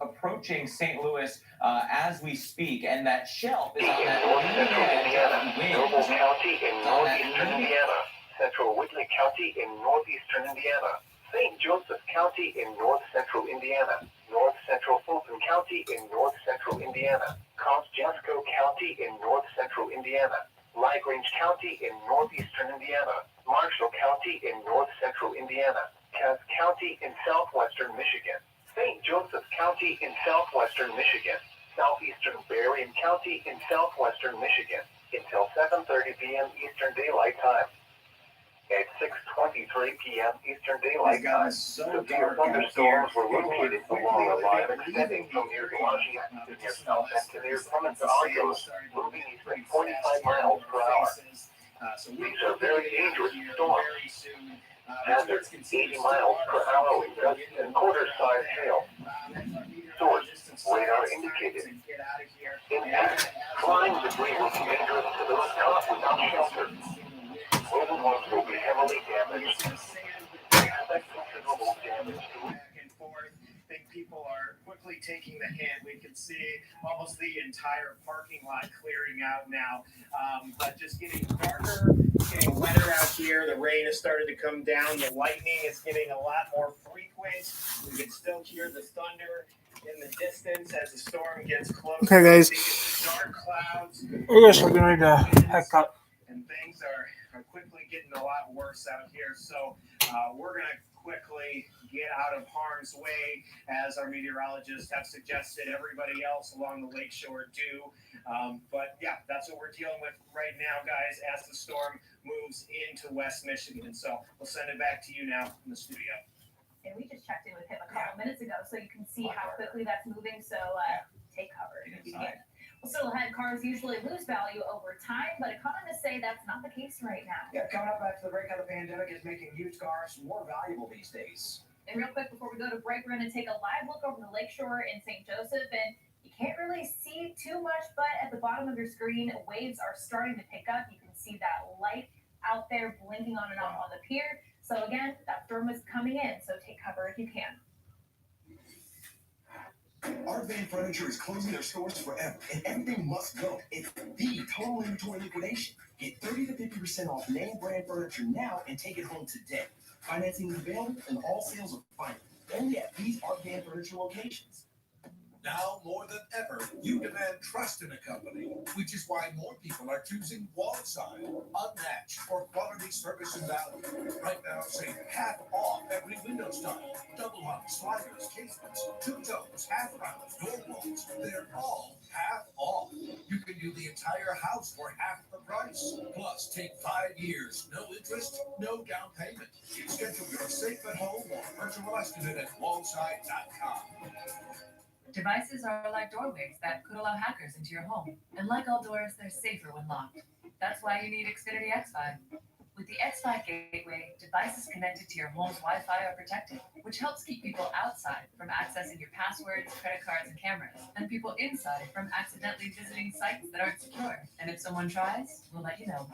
Approaching St. Louis as we speak, and that shelf is on that leading edge of the wind. Noble County in northeastern Indiana, Central Whitley County in northeastern Indiana, St. Joseph County in north central Indiana, North Central Fulton County in north central Indiana, Kosciuszko County in north central Indiana, LaGrange County in northeastern Indiana, Marshall County in north central Indiana, Cass County in southwestern Michigan, St. Joseph County in southwestern Michigan, southeastern Berrien County in southwestern Michigan, until 7:30 p.m. Eastern Daylight Time. At 6:23 p.m. Eastern Daylight Time, severe thunderstorms were located along a line extending from near Dowagiac to near South Bend to near Plymouth to Argus, moving east at 45 miles per hour. These are very dangerous storms. Hazard, 80 miles per hour with gusts and quarter-sized hail. Source, radar indicated. Impact, flying debris will be dangerous to those caught without shelter. Mobile homes will be heavily damaged. Expect considerable damage to I think people are quickly taking the hint. We can see almost the entire parking lot clearing out now. But just getting darker, getting wetter out here. The rain has started to come down. The lightning is getting a lot more frequent. We can still hear the thunder in the distance as the storm gets closer. Okay, guys. Dark clouds. We're just getting ready to heck up. And things are quickly getting a lot worse out here. So we're going to quickly get out of harm's way, as our meteorologists have suggested everybody else along the lakeshore do. But yeah, that's what we're dealing with right now, guys, as the storm moves into West Michigan. So we'll send it back to you now in the studio. And we just checked in with him a couple minutes ago, so you can see how quickly that's moving. So take cover if you can. Well, still-ahead cars usually lose value over time, but economists say that's not the case right now. Yeah, coming up after the break of the pandemic is making used cars more valuable these days. And real quick, before we go to break, we're going to take a live look over the lakeshore in St. Joseph, and you can't really see too much, but at the bottom of your screen, waves are starting to pick up. You can see that light out there blinking on and off on the pier. So again, that storm is coming in, so take cover if you can. Art Van Furniture is closing their stores forever, and everything must go. It's the total inventory liquidation. Get 30 to 50% off name brand furniture now and take it home today. Financing is available and all sales are final. Only at these Art Van Furniture locations. Now more than ever, you demand trust in a company, which is why more people are choosing Wallside, unmatched for quality, service, and value. Right now, save half off every window style. Double hung, sliders, casements, two-tones, half-rounds, door walls. They're all half off. You can do the entire house for half the price. Plus, take 5 years, no interest, no down payment. Schedule your safe at home or virtual estimate at wallside.com. Devices are like doorways that could allow hackers into your home. And like all doors, they're safer when locked. That's why you need Xfinity X5. With the X5 gateway, devices connected to your home's Wi-Fi are protected, which helps keep people outside from accessing your passwords, credit cards, and cameras, and people inside from accidentally visiting sites that aren't secure. And if someone tries, we'll let you know.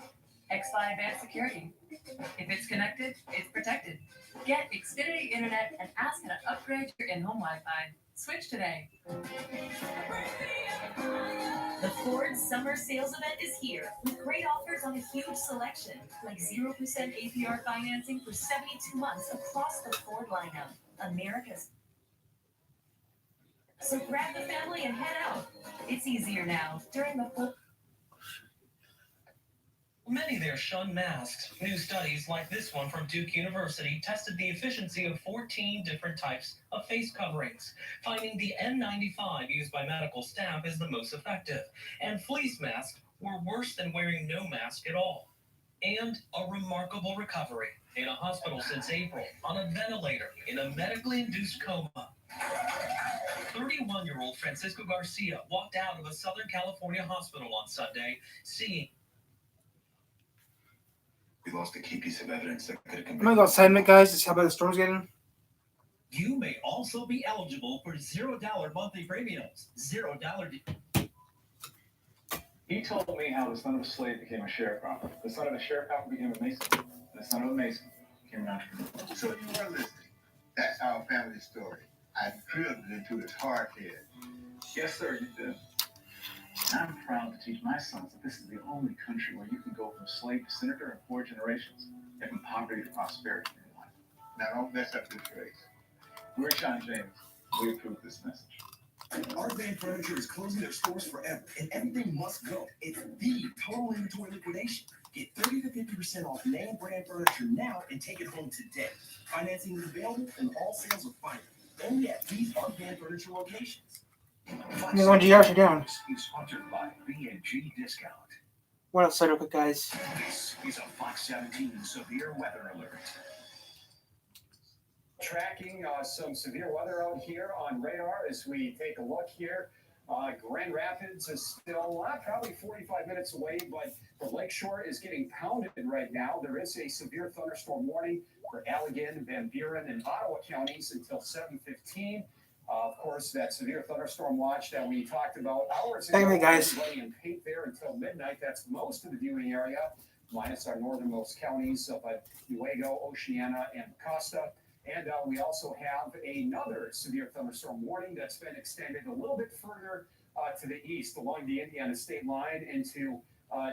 X5 Advanced Security. If it's connected, it's protected. Get Xfinity Internet and ask how to upgrade your in-home Wi-Fi. Switch today. The Ford Summer Sales Event is here with great offers on a huge selection, like 0% APR financing for 72 months across the Ford lineup. America's. So grab the family and head out. It's easier now during the full. Many there shun masks. New studies like this one from Duke University tested the efficiency of 14 different types of face coverings, finding the N95 used by medical staff is the most effective, and fleece masks were worse than wearing no mask at all. And a remarkable recovery in a hospital since April, on a ventilator, in a medically induced coma. 31-year-old Francisco Garcia walked out of a Southern California hospital on Sunday, seeing. We lost a key piece of evidence that could have I'm gonna go outside a minute, guys, to see how bad the storm's getting. You may also be eligible for $0 monthly premiums. $0. He told me how the son of a slave became a sharecropper. The son of a sharecropper became a mason. And the son of a mason became an entrepreneur. So you were listening. That's our family story. I drilled it into his hard head. Yes, sir, you did. I'm proud to teach my sons that this is the only country where you can go from slave to senator in 4 generations, and from poverty to prosperity in your life. Now don't mess up this race. We're John James. We approve this message. Art Van Furniture is closing their stores forever, and everything must go. It's the total inventory liquidation. Get 30 to 50% off name brand furniture now and take it home today. Financing is available and all sales are final. Only at these Art Van Furniture locations. You're going to GR down. Is sponsored by B&G Discount. One outside real quick, guys. This is a Fox 17 severe weather alert. Tracking some severe weather out here on radar as we take a look here. Grand Rapids is still probably 45 minutes away, but the lakeshore is getting pounded right now. There is a severe thunderstorm warning for Allegan, Van Buren, and Ottawa counties until 7:15. Of course, that severe thunderstorm watch that we talked about hours ago. Hey, guys. Running in pink there until midnight. That's most of the viewing area, minus our northernmost counties of Nuevo, Oceana, and Costa. And we also have another severe thunderstorm warning that's been extended a little bit further to the east along the Indiana state line into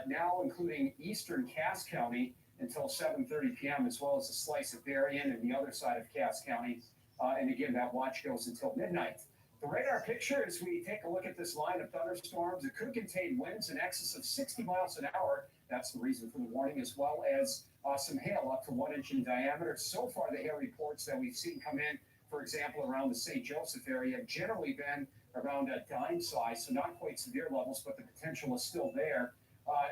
now including eastern Cass County until 7:30 p.m., as well as a slice of Darien and the other side of Cass County. And again, that watch goes until midnight. The radar picture, as we take a look at this line of thunderstorms, it could contain winds in excess of 60 miles an hour. That's the reason for the warning, as well as some hail up to 1 inch in diameter. So far, the hail reports that we've seen come in, for example, around the St. Joseph area, have generally been around a dime size, so not quite severe levels, but the potential is still there.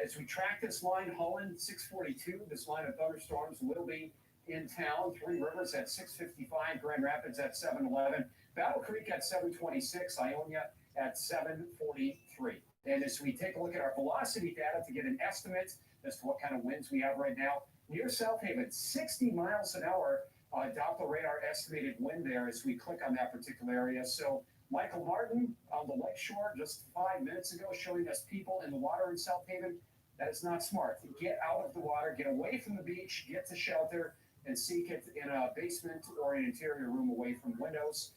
As we track this line, Holland 642, this line of thunderstorms will be in town. Three Rivers at 6:55, Grand Rapids at 7:11, Battle Creek at 7:26, Ionia at 7:43. And as we take a look at our velocity data to get an estimate as to what kind of winds we have right now, near South Haven, 60 miles an hour, Doppler radar estimated wind there as we click on that particular area. So Michael Martin on the lake shore just 5 minutes ago showing us people in the water in South Haven. That is not smart. Get out of the water, get away from the beach, get to shelter, and seek it in a basement or an interior room away from windows.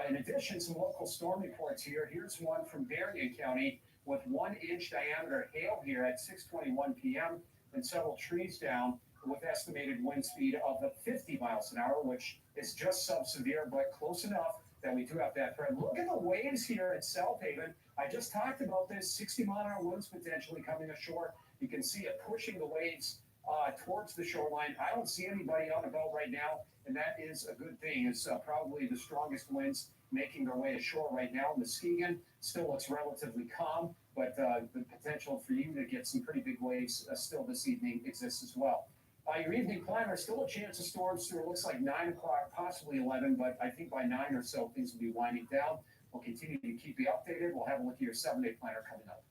In addition, some local storm reports here. Here's one from Darien County with 1-inch diameter hail here at 6:21 p.m. and several trees down with estimated wind speed of 50 miles an hour, which is just sub-severe, but close enough that we do have that threat. Look at the waves here at South Haven. I just talked about this, 60-mile-an-hour winds potentially coming ashore. You can see it pushing the waves towards the shoreline. I don't see anybody out and about right now, and that is a good thing. It's probably the strongest winds making their way ashore right now. Muskegon still looks relatively calm, but the potential for you to get some pretty big waves still this evening exists as well. Your evening climber, still a chance of storms through, it looks like 9 o'clock, possibly 11, but I think by 9 or so, things will be winding down. We'll continue to keep you updated. We'll have a look at your 7-day planner coming up.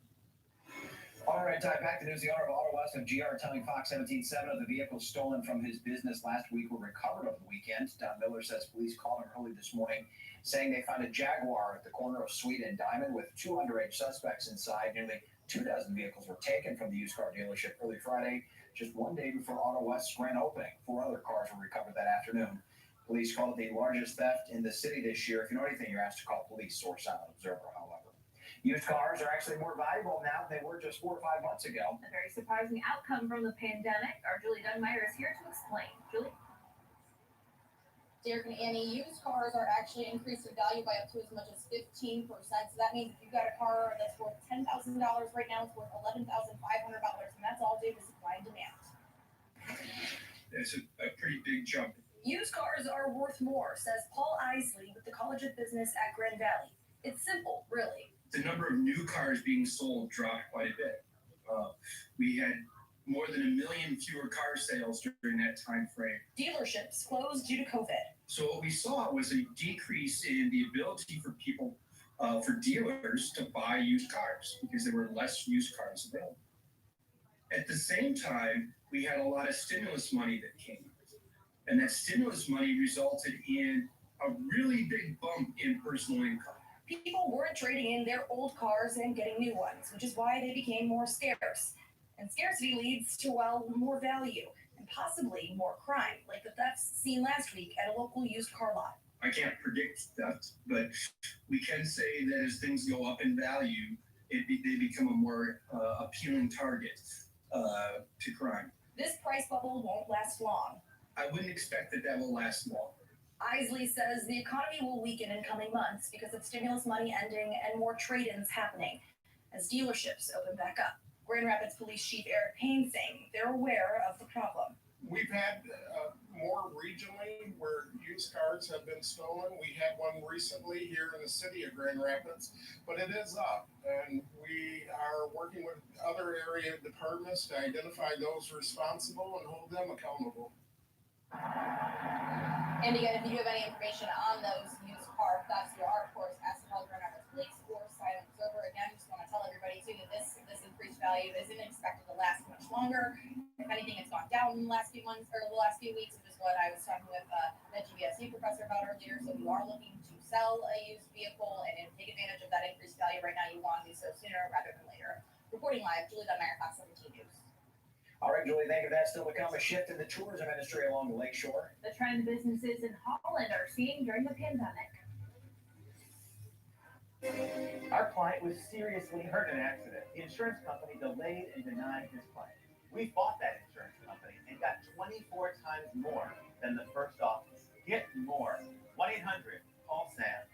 All right, time back to news. The owner of Auto West of GR telling Fox 17.7 of the vehicles stolen from his business last week were recovered over the weekend. Don Miller says police called him early this morning, saying they found a Jaguar at the corner of Sweet and Diamond with 2 underage suspects inside. Nearly 24 vehicles were taken from the used car dealership early Friday, just 1 day before Auto West's grand opening. 4 other cars were recovered that afternoon. Police called it the largest theft in the city this year. If you know anything, you're asked to call police, source out an observer, however. Used cars are actually more valuable now than they were just 4 or 5 months ago. A very surprising outcome from the pandemic. Our Julie Dunmeyer is here to explain. Julie? Derek and Annie, used cars are actually increased in value by up to as much as 15%. So that means if you've got a car that's worth $10,000 right now, it's worth $11,500, and that's all due to supply and demand. It's a pretty big jump. Used cars are worth more, says Paul Isley with the College of Business at Grand Valley. It's simple, really. The number of new cars being sold dropped quite a bit. We had more than 1 million fewer car sales during that time frame. Dealerships closed due to COVID. So what we saw was a decrease in the ability for people, for dealers to buy used cars because there were less used cars available. At the same time, we had a lot of stimulus money that came. And that stimulus money resulted in a really big bump in personal income. People weren't trading in their old cars and getting new ones, which is why they became more scarce. And scarcity leads to, well, more value and possibly more crime, like the thefts seen last week at a local used car lot. I can't predict theft, but we can say that as things go up in value, they become a more appealing target to crime. This price bubble won't last long. I wouldn't expect that will last long. Isley says the economy will weaken in coming months because of stimulus money ending and more trade-ins happening as dealerships open back up. Grand Rapids Police Chief Eric Payne saying they're aware of the problem. We've had more regionally where used cars have been stolen. We had one recently here in the city of Grand Rapids, but it is up, and we are working with other area departments to identify those responsible and hold them accountable. And again, if you do have any information on those used car thefts, you are, of course, asked to call Grand Rapids Police or Silent Observer. Again, just want to tell everybody, too, that this increased value isn't expected to last much longer. If anything, it's gone down in the last few months or the last few weeks, which is what I was talking with the GVSU professor about earlier. So if you are looking to sell a used vehicle and take advantage of that increased value right now, you want to do so sooner rather than later. Reporting live, Julie Dunmeyer, Fox 17 News. All right, Julie, thank you for that. Still to come, a shift in the tourism industry along the lakeshore. The trend businesses in Holland are seeing during the pandemic. Our client was seriously hurt in an accident. The insurance company delayed and denied his claim. We fought that insurance company and got 24 times more than the first office. Get more. 1-800-CALL-SAM.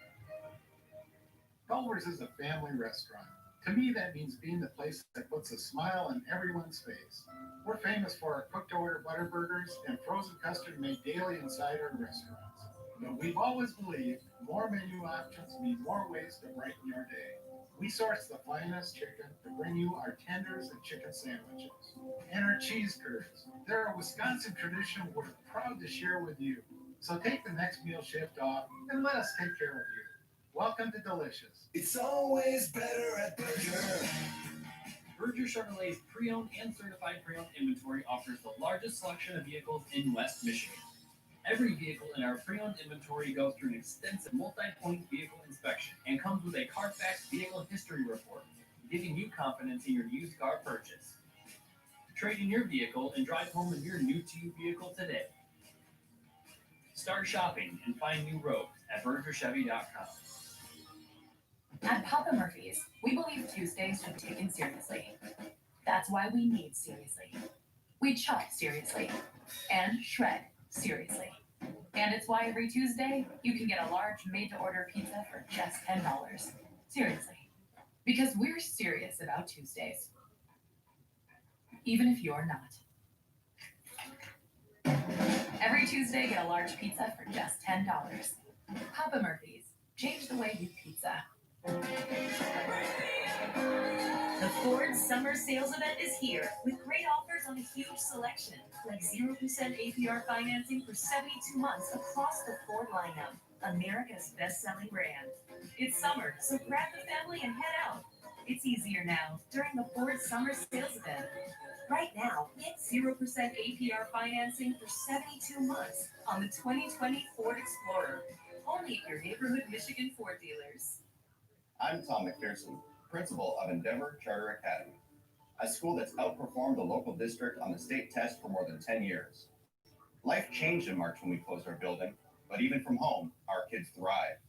Culver's is a family restaurant. To me, that means being the place that puts a smile on everyone's face. We're famous for our cooked-to-order butter burgers and frozen custard made daily inside our restaurants. But we've always believed more menu options mean more ways to brighten your day. We source the finest chicken to bring you our tenders and chicken sandwiches. And our cheese curds. They're a Wisconsin tradition we're proud to share with you. So take the next meal shift off and let us take care of you. Welcome to Delicious. It's always better at Berger. Berger Chevrolet's pre-owned and certified pre-owned inventory offers the largest selection of vehicles in West Michigan. Every vehicle in our pre-owned inventory goes through an extensive multi-point vehicle inspection and comes with a Carfax vehicle history report, giving you confidence in your used car purchase. Trade in your vehicle and drive home in your new-to-you vehicle today. Start shopping and find new roads at BergerChevy.com. At Papa Murphy's, we believe Tuesdays should be taken seriously. That's why we need seriously. We chop seriously and shred seriously. And it's why every Tuesday you can get a large made-to-order pizza for just $10. Seriously. Because we're serious about Tuesdays. Even if you're not. Every Tuesday, get a large pizza for just $10. Papa Murphy's. Change the way you pizza. The Ford Summer Sales Event is here with great offers on a huge selection, like 0% APR financing for 72 months across the Ford lineup, America's best-selling brand. It's summer, so grab the family and head out. It's easier now during the Ford Summer Sales Event. Right now, get 0% APR financing for 72 months on the 2020 Ford Explorer. Only at your neighborhood Michigan Ford dealers. I'm Tom McPherson, principal of Endeavor Charter Academy, a school that's outperformed the local district on the state test for more than 10 years. Life changed in March when we closed our building, but even from home, our kids thrive.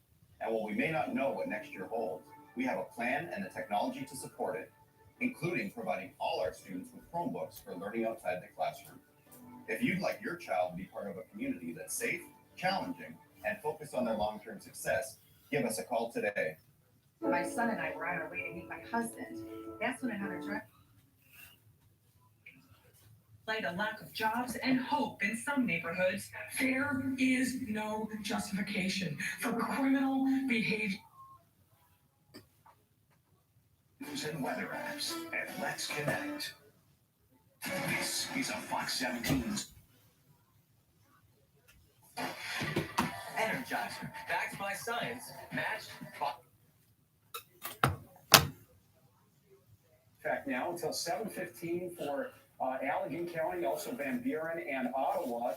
And while we may not know what next year holds, we have a plan and the technology to support it, including providing all our students with Chromebooks for learning outside the classroom. If you'd like your child to be part of a community that's safe, challenging, and focused on their long-term success, give us a call today. My son and I were on our way to meet my husband. That's when another drug. Despite a lack of jobs and hope in some neighborhoods, there is no justification for criminal behavior. News and weather apps, and let's connect. This is a Fox 17's Energizer, backed by science, matched by... Fact now until 7:15 for Allegan County, also Van Buren and Ottawa.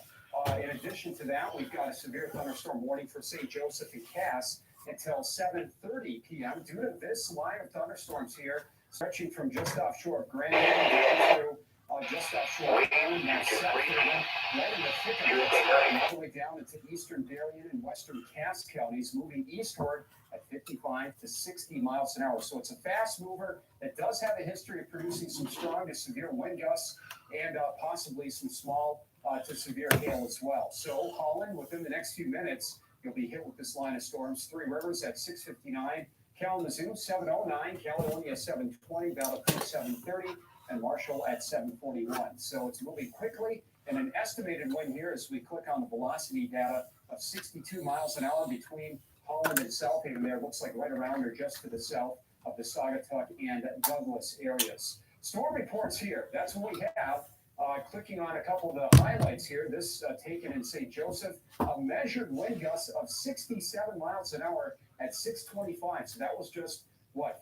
In addition to that, we've got a severe thunderstorm warning for St. Joseph and Cass until 7:30 p.m. due to this line of thunderstorms here, stretching from just offshore of Grand down through just offshore of Owen, now South Haven, right in the thick of it, all the way down into eastern Darien and western Cass counties, moving eastward at 55 to 60 miles an hour. So it's a fast mover that does have a history of producing some strong to severe wind gusts and possibly some small to severe hail as well. So, Colin, within the next few minutes, you'll be hit with this line of storms. Three Rivers at 6:59, Kalamazoo 7:09, Caledonia 7:20, Battle Creek 7:30, and Marshall at 7:41. So it's moving quickly, and an estimated wind here as we click on the velocity data of 62 miles an hour between Holland and South Haven there. Looks like right around or just to the south of the Saugatuck and Douglas areas. Storm reports here. That's what we have. Clicking on a couple of the highlights here. This taken in St. Joseph. A measured wind gust of 67 miles an hour at 6:25. So that was just,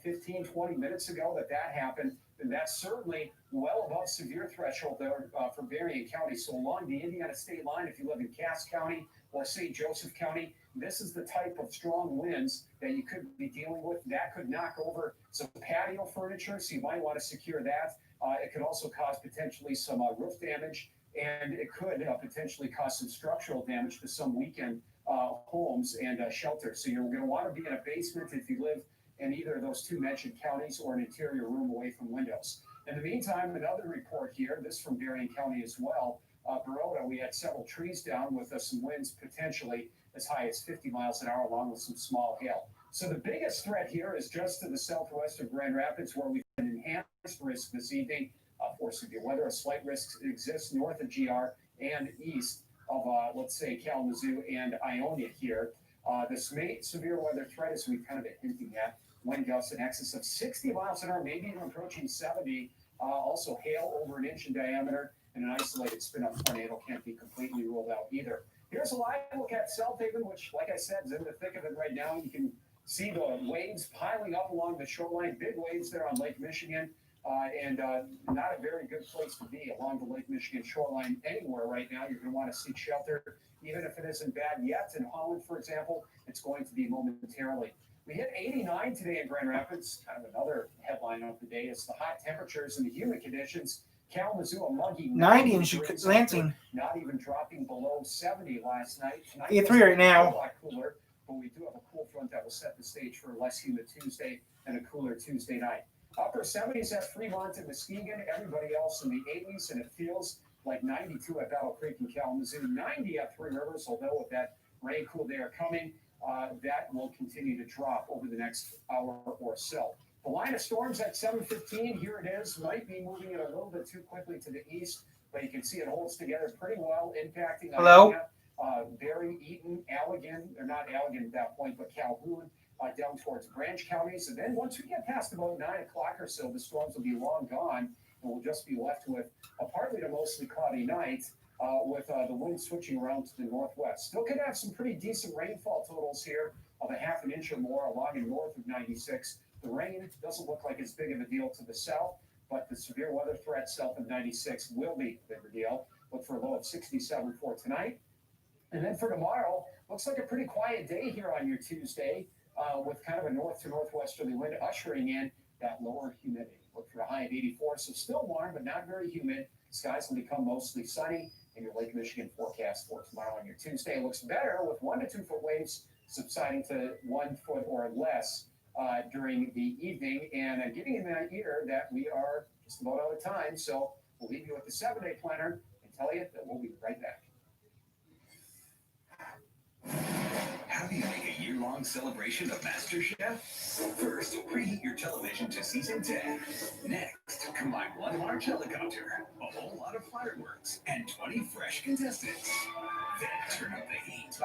15, 20 minutes ago that happened. And that's certainly well above severe threshold there for Berrien County. So along the Indiana state line, if you live in Cass County or St. Joseph County, this is the type of strong winds that you could be dealing with. That could knock over some patio furniture, so you might want to secure that. It could also cause potentially some roof damage, and it could potentially cause some structural damage to some weekend homes and shelters. So you're going to want to be in a basement if you live in either of those two mentioned counties or an interior room away from windows. In the meantime, another report here, this from Berrien County as well. Baroda, we had several trees down with some winds potentially as high as 50 miles an hour, along with some small hail. So the biggest threat here is just to the southwest of Grand Rapids, where we've an enhanced risk this evening for severe weather. A slight risk exists north of GR and east of, let's say, Kalamazoo and Ionia here. This severe weather threat, as we've kind of been hinting at, wind gusts in excess of 60 miles an hour, maybe even approaching 70. Also hail over an inch in diameter, and an isolated spin-up tornado can't be completely ruled out either. Here's a live look at South Haven, which, like I said, is in the thick of it right now. You can See the waves piling up along the shoreline, big waves there on Lake Michigan, and not a very good place to be along the Lake Michigan shoreline anywhere right now. You're going to want to seek shelter, even if it isn't bad yet. In Holland, for example, it's going to be momentarily. We hit 89 today in Grand Rapids. Kind of another headline of the day is the hot temperatures and the humid conditions. Kalamazoo, a muggy 90 in Lansing. Not even dropping below 70 last night. 83 right now. A lot cooler, but we do have a cool front that will set the stage for a less humid Tuesday and a cooler Tuesday night. Upper 70s at Fremont and Muskegon. Everybody else in the 80s, and it feels like 92 at Battle Creek and Kalamazoo. 90 at Three Rivers, although with that rain cool they are coming, that will continue to drop over the next hour or so. The line of storms at 7:15. Here it is. Might be moving it a little bit too quickly to the east, but you can see it holds together pretty well, impacting Hello? Barry, Eaton, Allegan, or not Allegan at that point, but Calhoun, down towards Branch counties. And then once we get past about 9 o'clock or so, the storms will be long gone, and we'll just be left with a partly to mostly cloudy night, with the wind switching around to the northwest. Still could have some pretty decent rainfall totals here of a half an inch or more along and north of 96. The rain doesn't look like as big of a deal to the south, but the severe weather threat south of 96 will be a bigger deal. Look for a low of 67 for tonight. And then for tomorrow, looks like a pretty quiet day here on your Tuesday, with kind of a north to northwesterly wind ushering in that lower humidity. Look for a high of 84, so still warm, but not very humid. Skies will become mostly sunny, and your Lake Michigan forecast for tomorrow on your Tuesday looks better with 1 to 2 foot waves subsiding to 1 foot or less during the evening. And I'm getting in that ear that we are just about out of time, so we'll leave you with the 7-day planner and tell you that we'll be right back. How do you make a year-long celebration of MasterChef? First, preheat your television to season 10. Next, combine one large helicopter, a whole lot of fireworks, and 20 fresh contestants. Then turn up the heat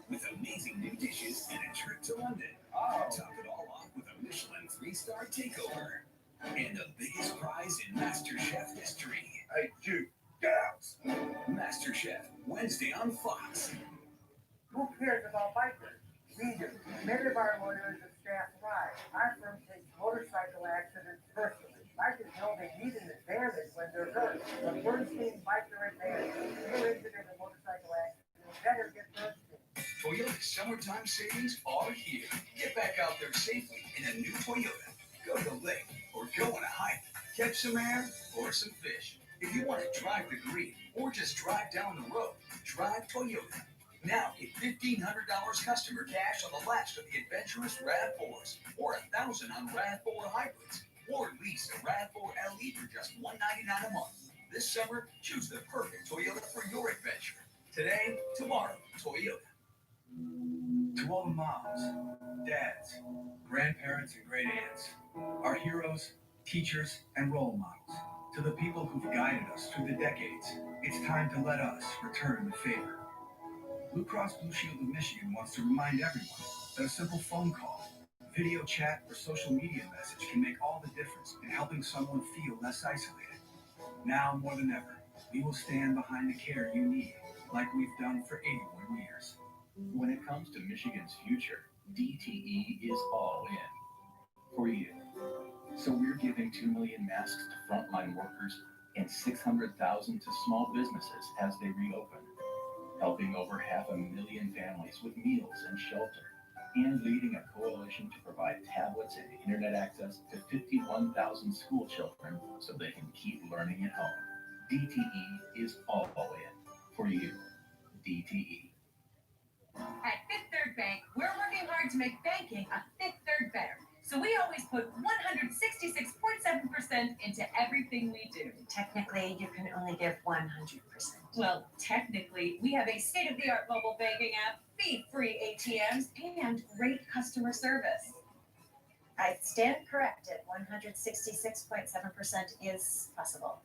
with amazing new dishes and a trip to London. Top it all off with a Michelin 3-star takeover. And the biggest prize in MasterChef history. Hey, Jude, get out! MasterChef, Wednesday on Fox. Who cares about bikers? We do. Many of our lawyers and staff thrive. Our firm takes motorcycle accidents personally. Bikers know they need an advantage when they're hurt. The Bernstein Biker Advantage. If you're injured in a motorcycle accident, you better get Bernstein. Toyota's summertime savings are here. Get back out there safely in a new Toyota. Go to the lake or go on a hike. Catch some air or some fish. If you want to drive the green or just drive down the road, drive Toyota. Now get $1,500 customer cash on the last of the adventurous RAV4s, or $1,000 on RAV4 hybrids, or lease a RAV4 LE for just $199 a month. This summer, choose the perfect Toyota for your adventure. Today, tomorrow, Toyota. To all the moms, dads, grandparents, and great aunts, our heroes, teachers, and role models, to the people who've guided us through the decades, it's time to let us return the favor. Blue Cross Blue Shield of Michigan wants to remind everyone that a simple phone call, video chat, or social media message can make all the difference in helping someone feel less isolated. Now more than ever, we will stand behind the care you need, like we've done for 81 years. When it comes to Michigan's future, DTE is all in for you. So we're giving 2 million masks to frontline workers and 600,000 to small businesses as they reopen, helping over 500,000 families with meals and shelter, and leading a coalition to provide tablets and internet access to 51,000 school children so they can keep learning at home. DTE is all in for you. DTE. At Fifth Third Bank, we're working hard to make banking a Fifth Third better. So we always put 166.7% into everything we do. Technically, you can only give 100%. Well, technically, we have a state-of-the-art mobile banking app, fee-free ATMs, and great customer service. I stand corrected. 166.7% is possible.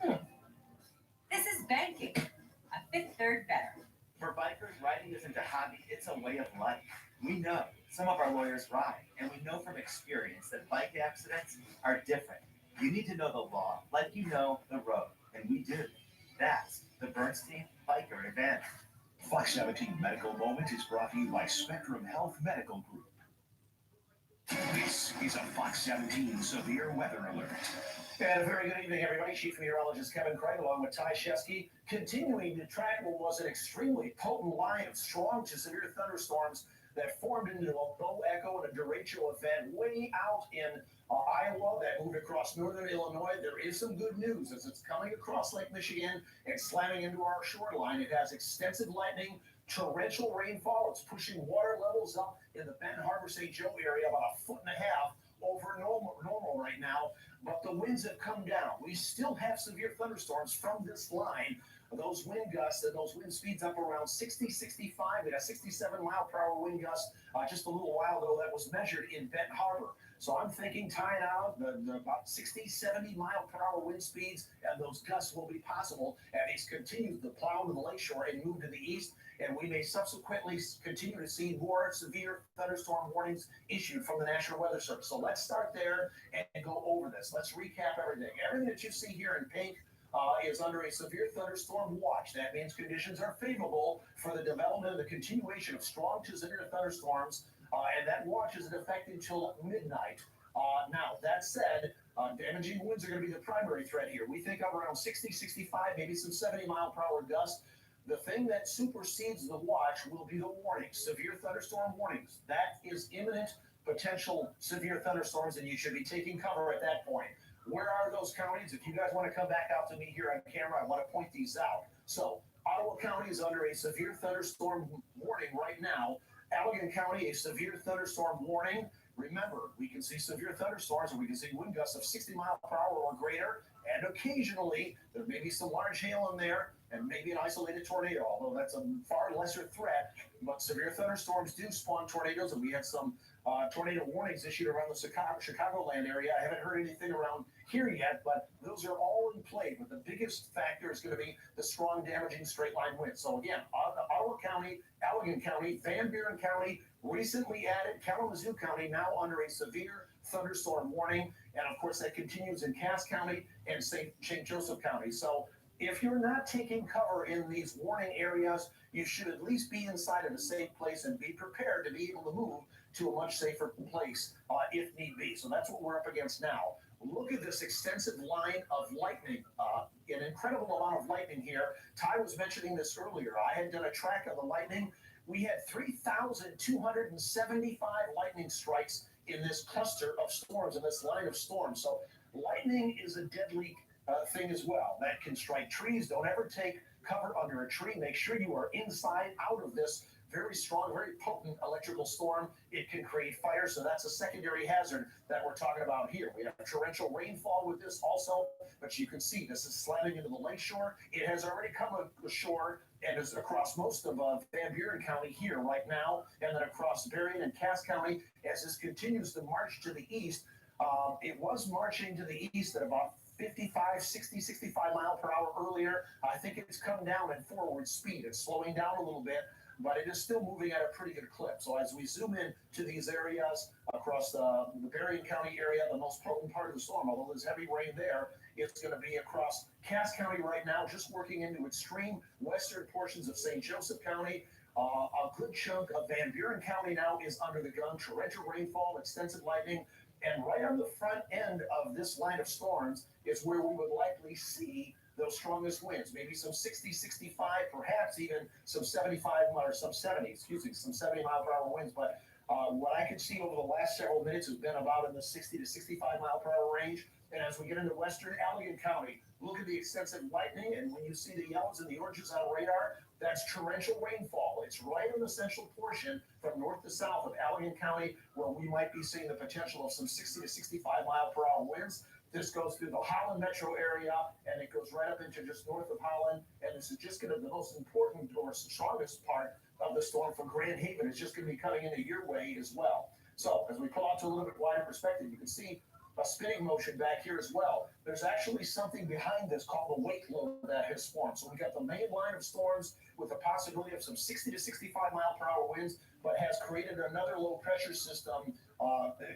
This is banking, a Fifth Third better. For bikers, riding isn't a hobby, it's a way of life. We know some of our lawyers ride, and we know from experience that bike accidents are different. You need to know the law like you know the road, and we do. That's the Bernstein Biker Advantage. Fox 17 Medical Moment is brought to you by Spectrum Health Medical Group. This is a Fox 17 severe weather alert. And a very good evening, everybody. Chief Meteorologist Kevin Craig, along with Ty Shesky, continuing to track what was an extremely potent line of strong to severe thunderstorms that formed into a low echo and a derecho event way out in Iowa that moved across northern Illinois. There is some good news as it's coming across Lake Michigan and slamming into our shoreline. It has extensive lightning, torrential rainfall. It's pushing water levels up in the Benton Harbor St. Joe area about 1.5 feet over normal right now. But the winds have come down. We still have severe thunderstorms from this line. Those wind gusts and those wind speeds up around 60, 65. We got 67 mile per hour wind gusts just a little while ago that was measured in Benton Harbor. So I'm thinking tying out the about 60, 70 mile per hour wind speeds, and those gusts will be possible. And these continue to plow to the lakeshore and move to the east. And we may subsequently continue to see more severe thunderstorm warnings issued from the National Weather Service. So let's start there and go over this. Let's recap everything. Everything that you see here in pink is under a severe thunderstorm watch. That means conditions are favorable for the development and the continuation of strong to severe thunderstorms, and that watch is in effect until midnight. Now, that said, damaging winds are going to be the primary threat here. We think of around 60, 65, maybe some 70 mile per hour gusts. The thing that supersedes the watch will be the warnings, severe thunderstorm warnings. That is imminent potential severe thunderstorms, and you should be taking cover at that point. Where are those counties? If you guys want to come back out to me here on camera, I want to point these out. So Ottawa County is under a severe thunderstorm warning right now. Allegan County, a severe thunderstorm warning. Remember, we can see severe thunderstorms and we can see wind gusts of 60 miles per hour or greater. And occasionally, there may be some large hail in there and maybe an isolated tornado, although that's a far lesser threat. But severe thunderstorms do spawn tornadoes, and we had some tornado warnings issued around the Chicagoland area. I haven't heard anything around here yet, but those are all in play. But the biggest factor is going to be the strong, damaging straight-line winds. So again, Ottawa County, Allegan County, Van Buren County, recently added Kalamazoo County, now under a severe thunderstorm warning. And of course, that continues in Cass County and St. Joseph County. So if you're not taking cover in these warning areas, you should at least be inside of a safe place and be prepared to be able to move to a much safer place if need be. So that's what we're up against now. Look at this extensive line of lightning, an incredible amount of lightning here. Ty was mentioning this earlier. I had done a track of the lightning. We had 3,275 lightning strikes in this cluster of storms, in this line of storms. So lightning is a deadly thing as well. That can strike trees. Don't ever take cover under a tree. Make sure you are inside, out of this very strong, very potent electrical storm. It can create fire, so that's a secondary hazard that we're talking about here. We have torrential rainfall with this also, but you can see this is slamming into the lakeshore. It has already come ashore and is across most of Van Buren County here right now, and then across Berrien and Cass County as this continues to march to the east. It was marching to the east at about 55, 60, 65 mile per hour earlier. I think it's come down in forward speed. It's slowing down a little bit, but it is still moving at a pretty good clip. So as we zoom in to these areas across the Berrien County area, the most potent part of the storm, although there's heavy rain there, it's going to be across Cass County right now, just working into extreme western portions of St. Joseph County. A good chunk of Van Buren County now is under the gun. Torrential rainfall, extensive lightning. And right on the front end of this line of storms is where we would likely see those strongest winds, maybe some 60, 65, perhaps even some 75 or some 70, some 70 mile per hour winds. But what I can see over the last several minutes has been about in the 60 to 65 mile per hour range. And as we get into western Allegan County, look at the extensive lightning. And when you see the yellows and the oranges on radar, that's torrential rainfall. It's right in the central portion from north to south of Allegan County, where we might be seeing the potential of some 60 to 65 mile per hour winds. This goes through the Holland metro area, and it goes right up into just north of Holland. And this is just going to be the most important or strongest part of the storm from Grand Haven. It's just going to be coming into your way as well. So as we pull out to a little bit wider perspective, you can see a spinning motion back here as well. There's actually something behind this called the wake low that has formed. So we got the main line of storms with the possibility of some 60 to 65 mile per hour winds, but has created another low pressure system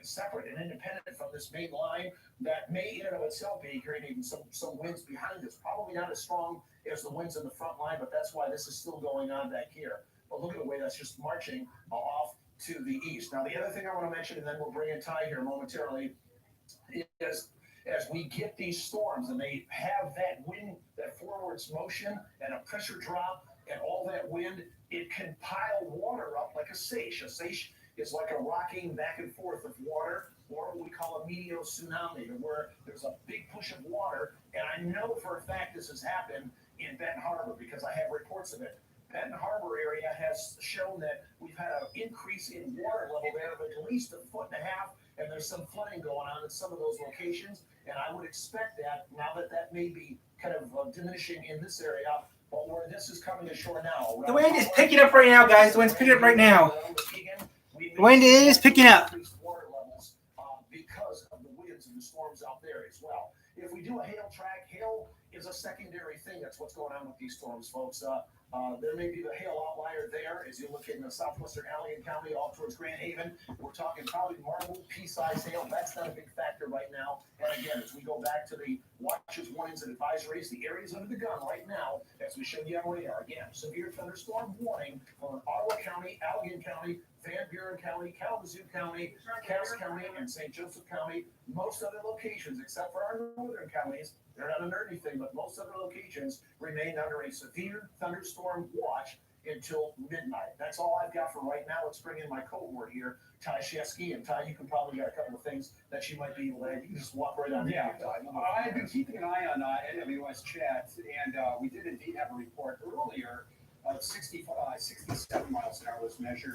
separate and independent from this main line that may in and of itself be creating some winds behind us. Probably not as strong as the winds in the front line, but that's why this is still going on back here. But look at the way that's just marching off to the east. Now, the other thing I want to mention, and then we'll bring in Ty here momentarily, is as we get these storms and they have that wind, that forwards motion and a pressure drop and all that wind, it can pile water up like a seiche. A seiche is like a rocking back and forth of water, or what we call a meteo tsunami, where there's a big push of water. And I know for a fact this has happened in Benton Harbor because I have reports of it. Benton Harbor area has shown that we've had an increase in water level there of at least 1.5 feet, and there's some flooding going on in some of those locations. And I would expect that now that may be kind of diminishing in this area, but where this is coming ashore now. The wind is picking up right now, guys. The wind's picking up right now. The wind is picking up. Because of the winds and the storms out there as well. If we do a hail track, hail is a secondary thing. That's what's going on with these storms, folks. There may be the hail outlier there as you look in the southwestern Allegan County off towards Grand Haven. We're talking probably marble, pea-sized hail. That's not a big factor right now. And again, as we go back to the watches, warnings, and advisories, the areas under the gun right now, as we showed you on radar, again, severe thunderstorm warning for Ottawa County, Allegan County, Van Buren County, Kalamazoo County, Cass County, and St. Joseph County. Most other locations, except for our northern counties, they're not under anything, but most other locations remain under a severe thunderstorm watch until midnight. That's all I've got for right now. Let's bring in my cohort here, Ty Shesky. And Ty, you can probably got a couple of things that you might be able to add. You can just walk right on. Yeah, I've been keeping an eye on NWS chat, and we did indeed have a report earlier of 67 miles an hour was measured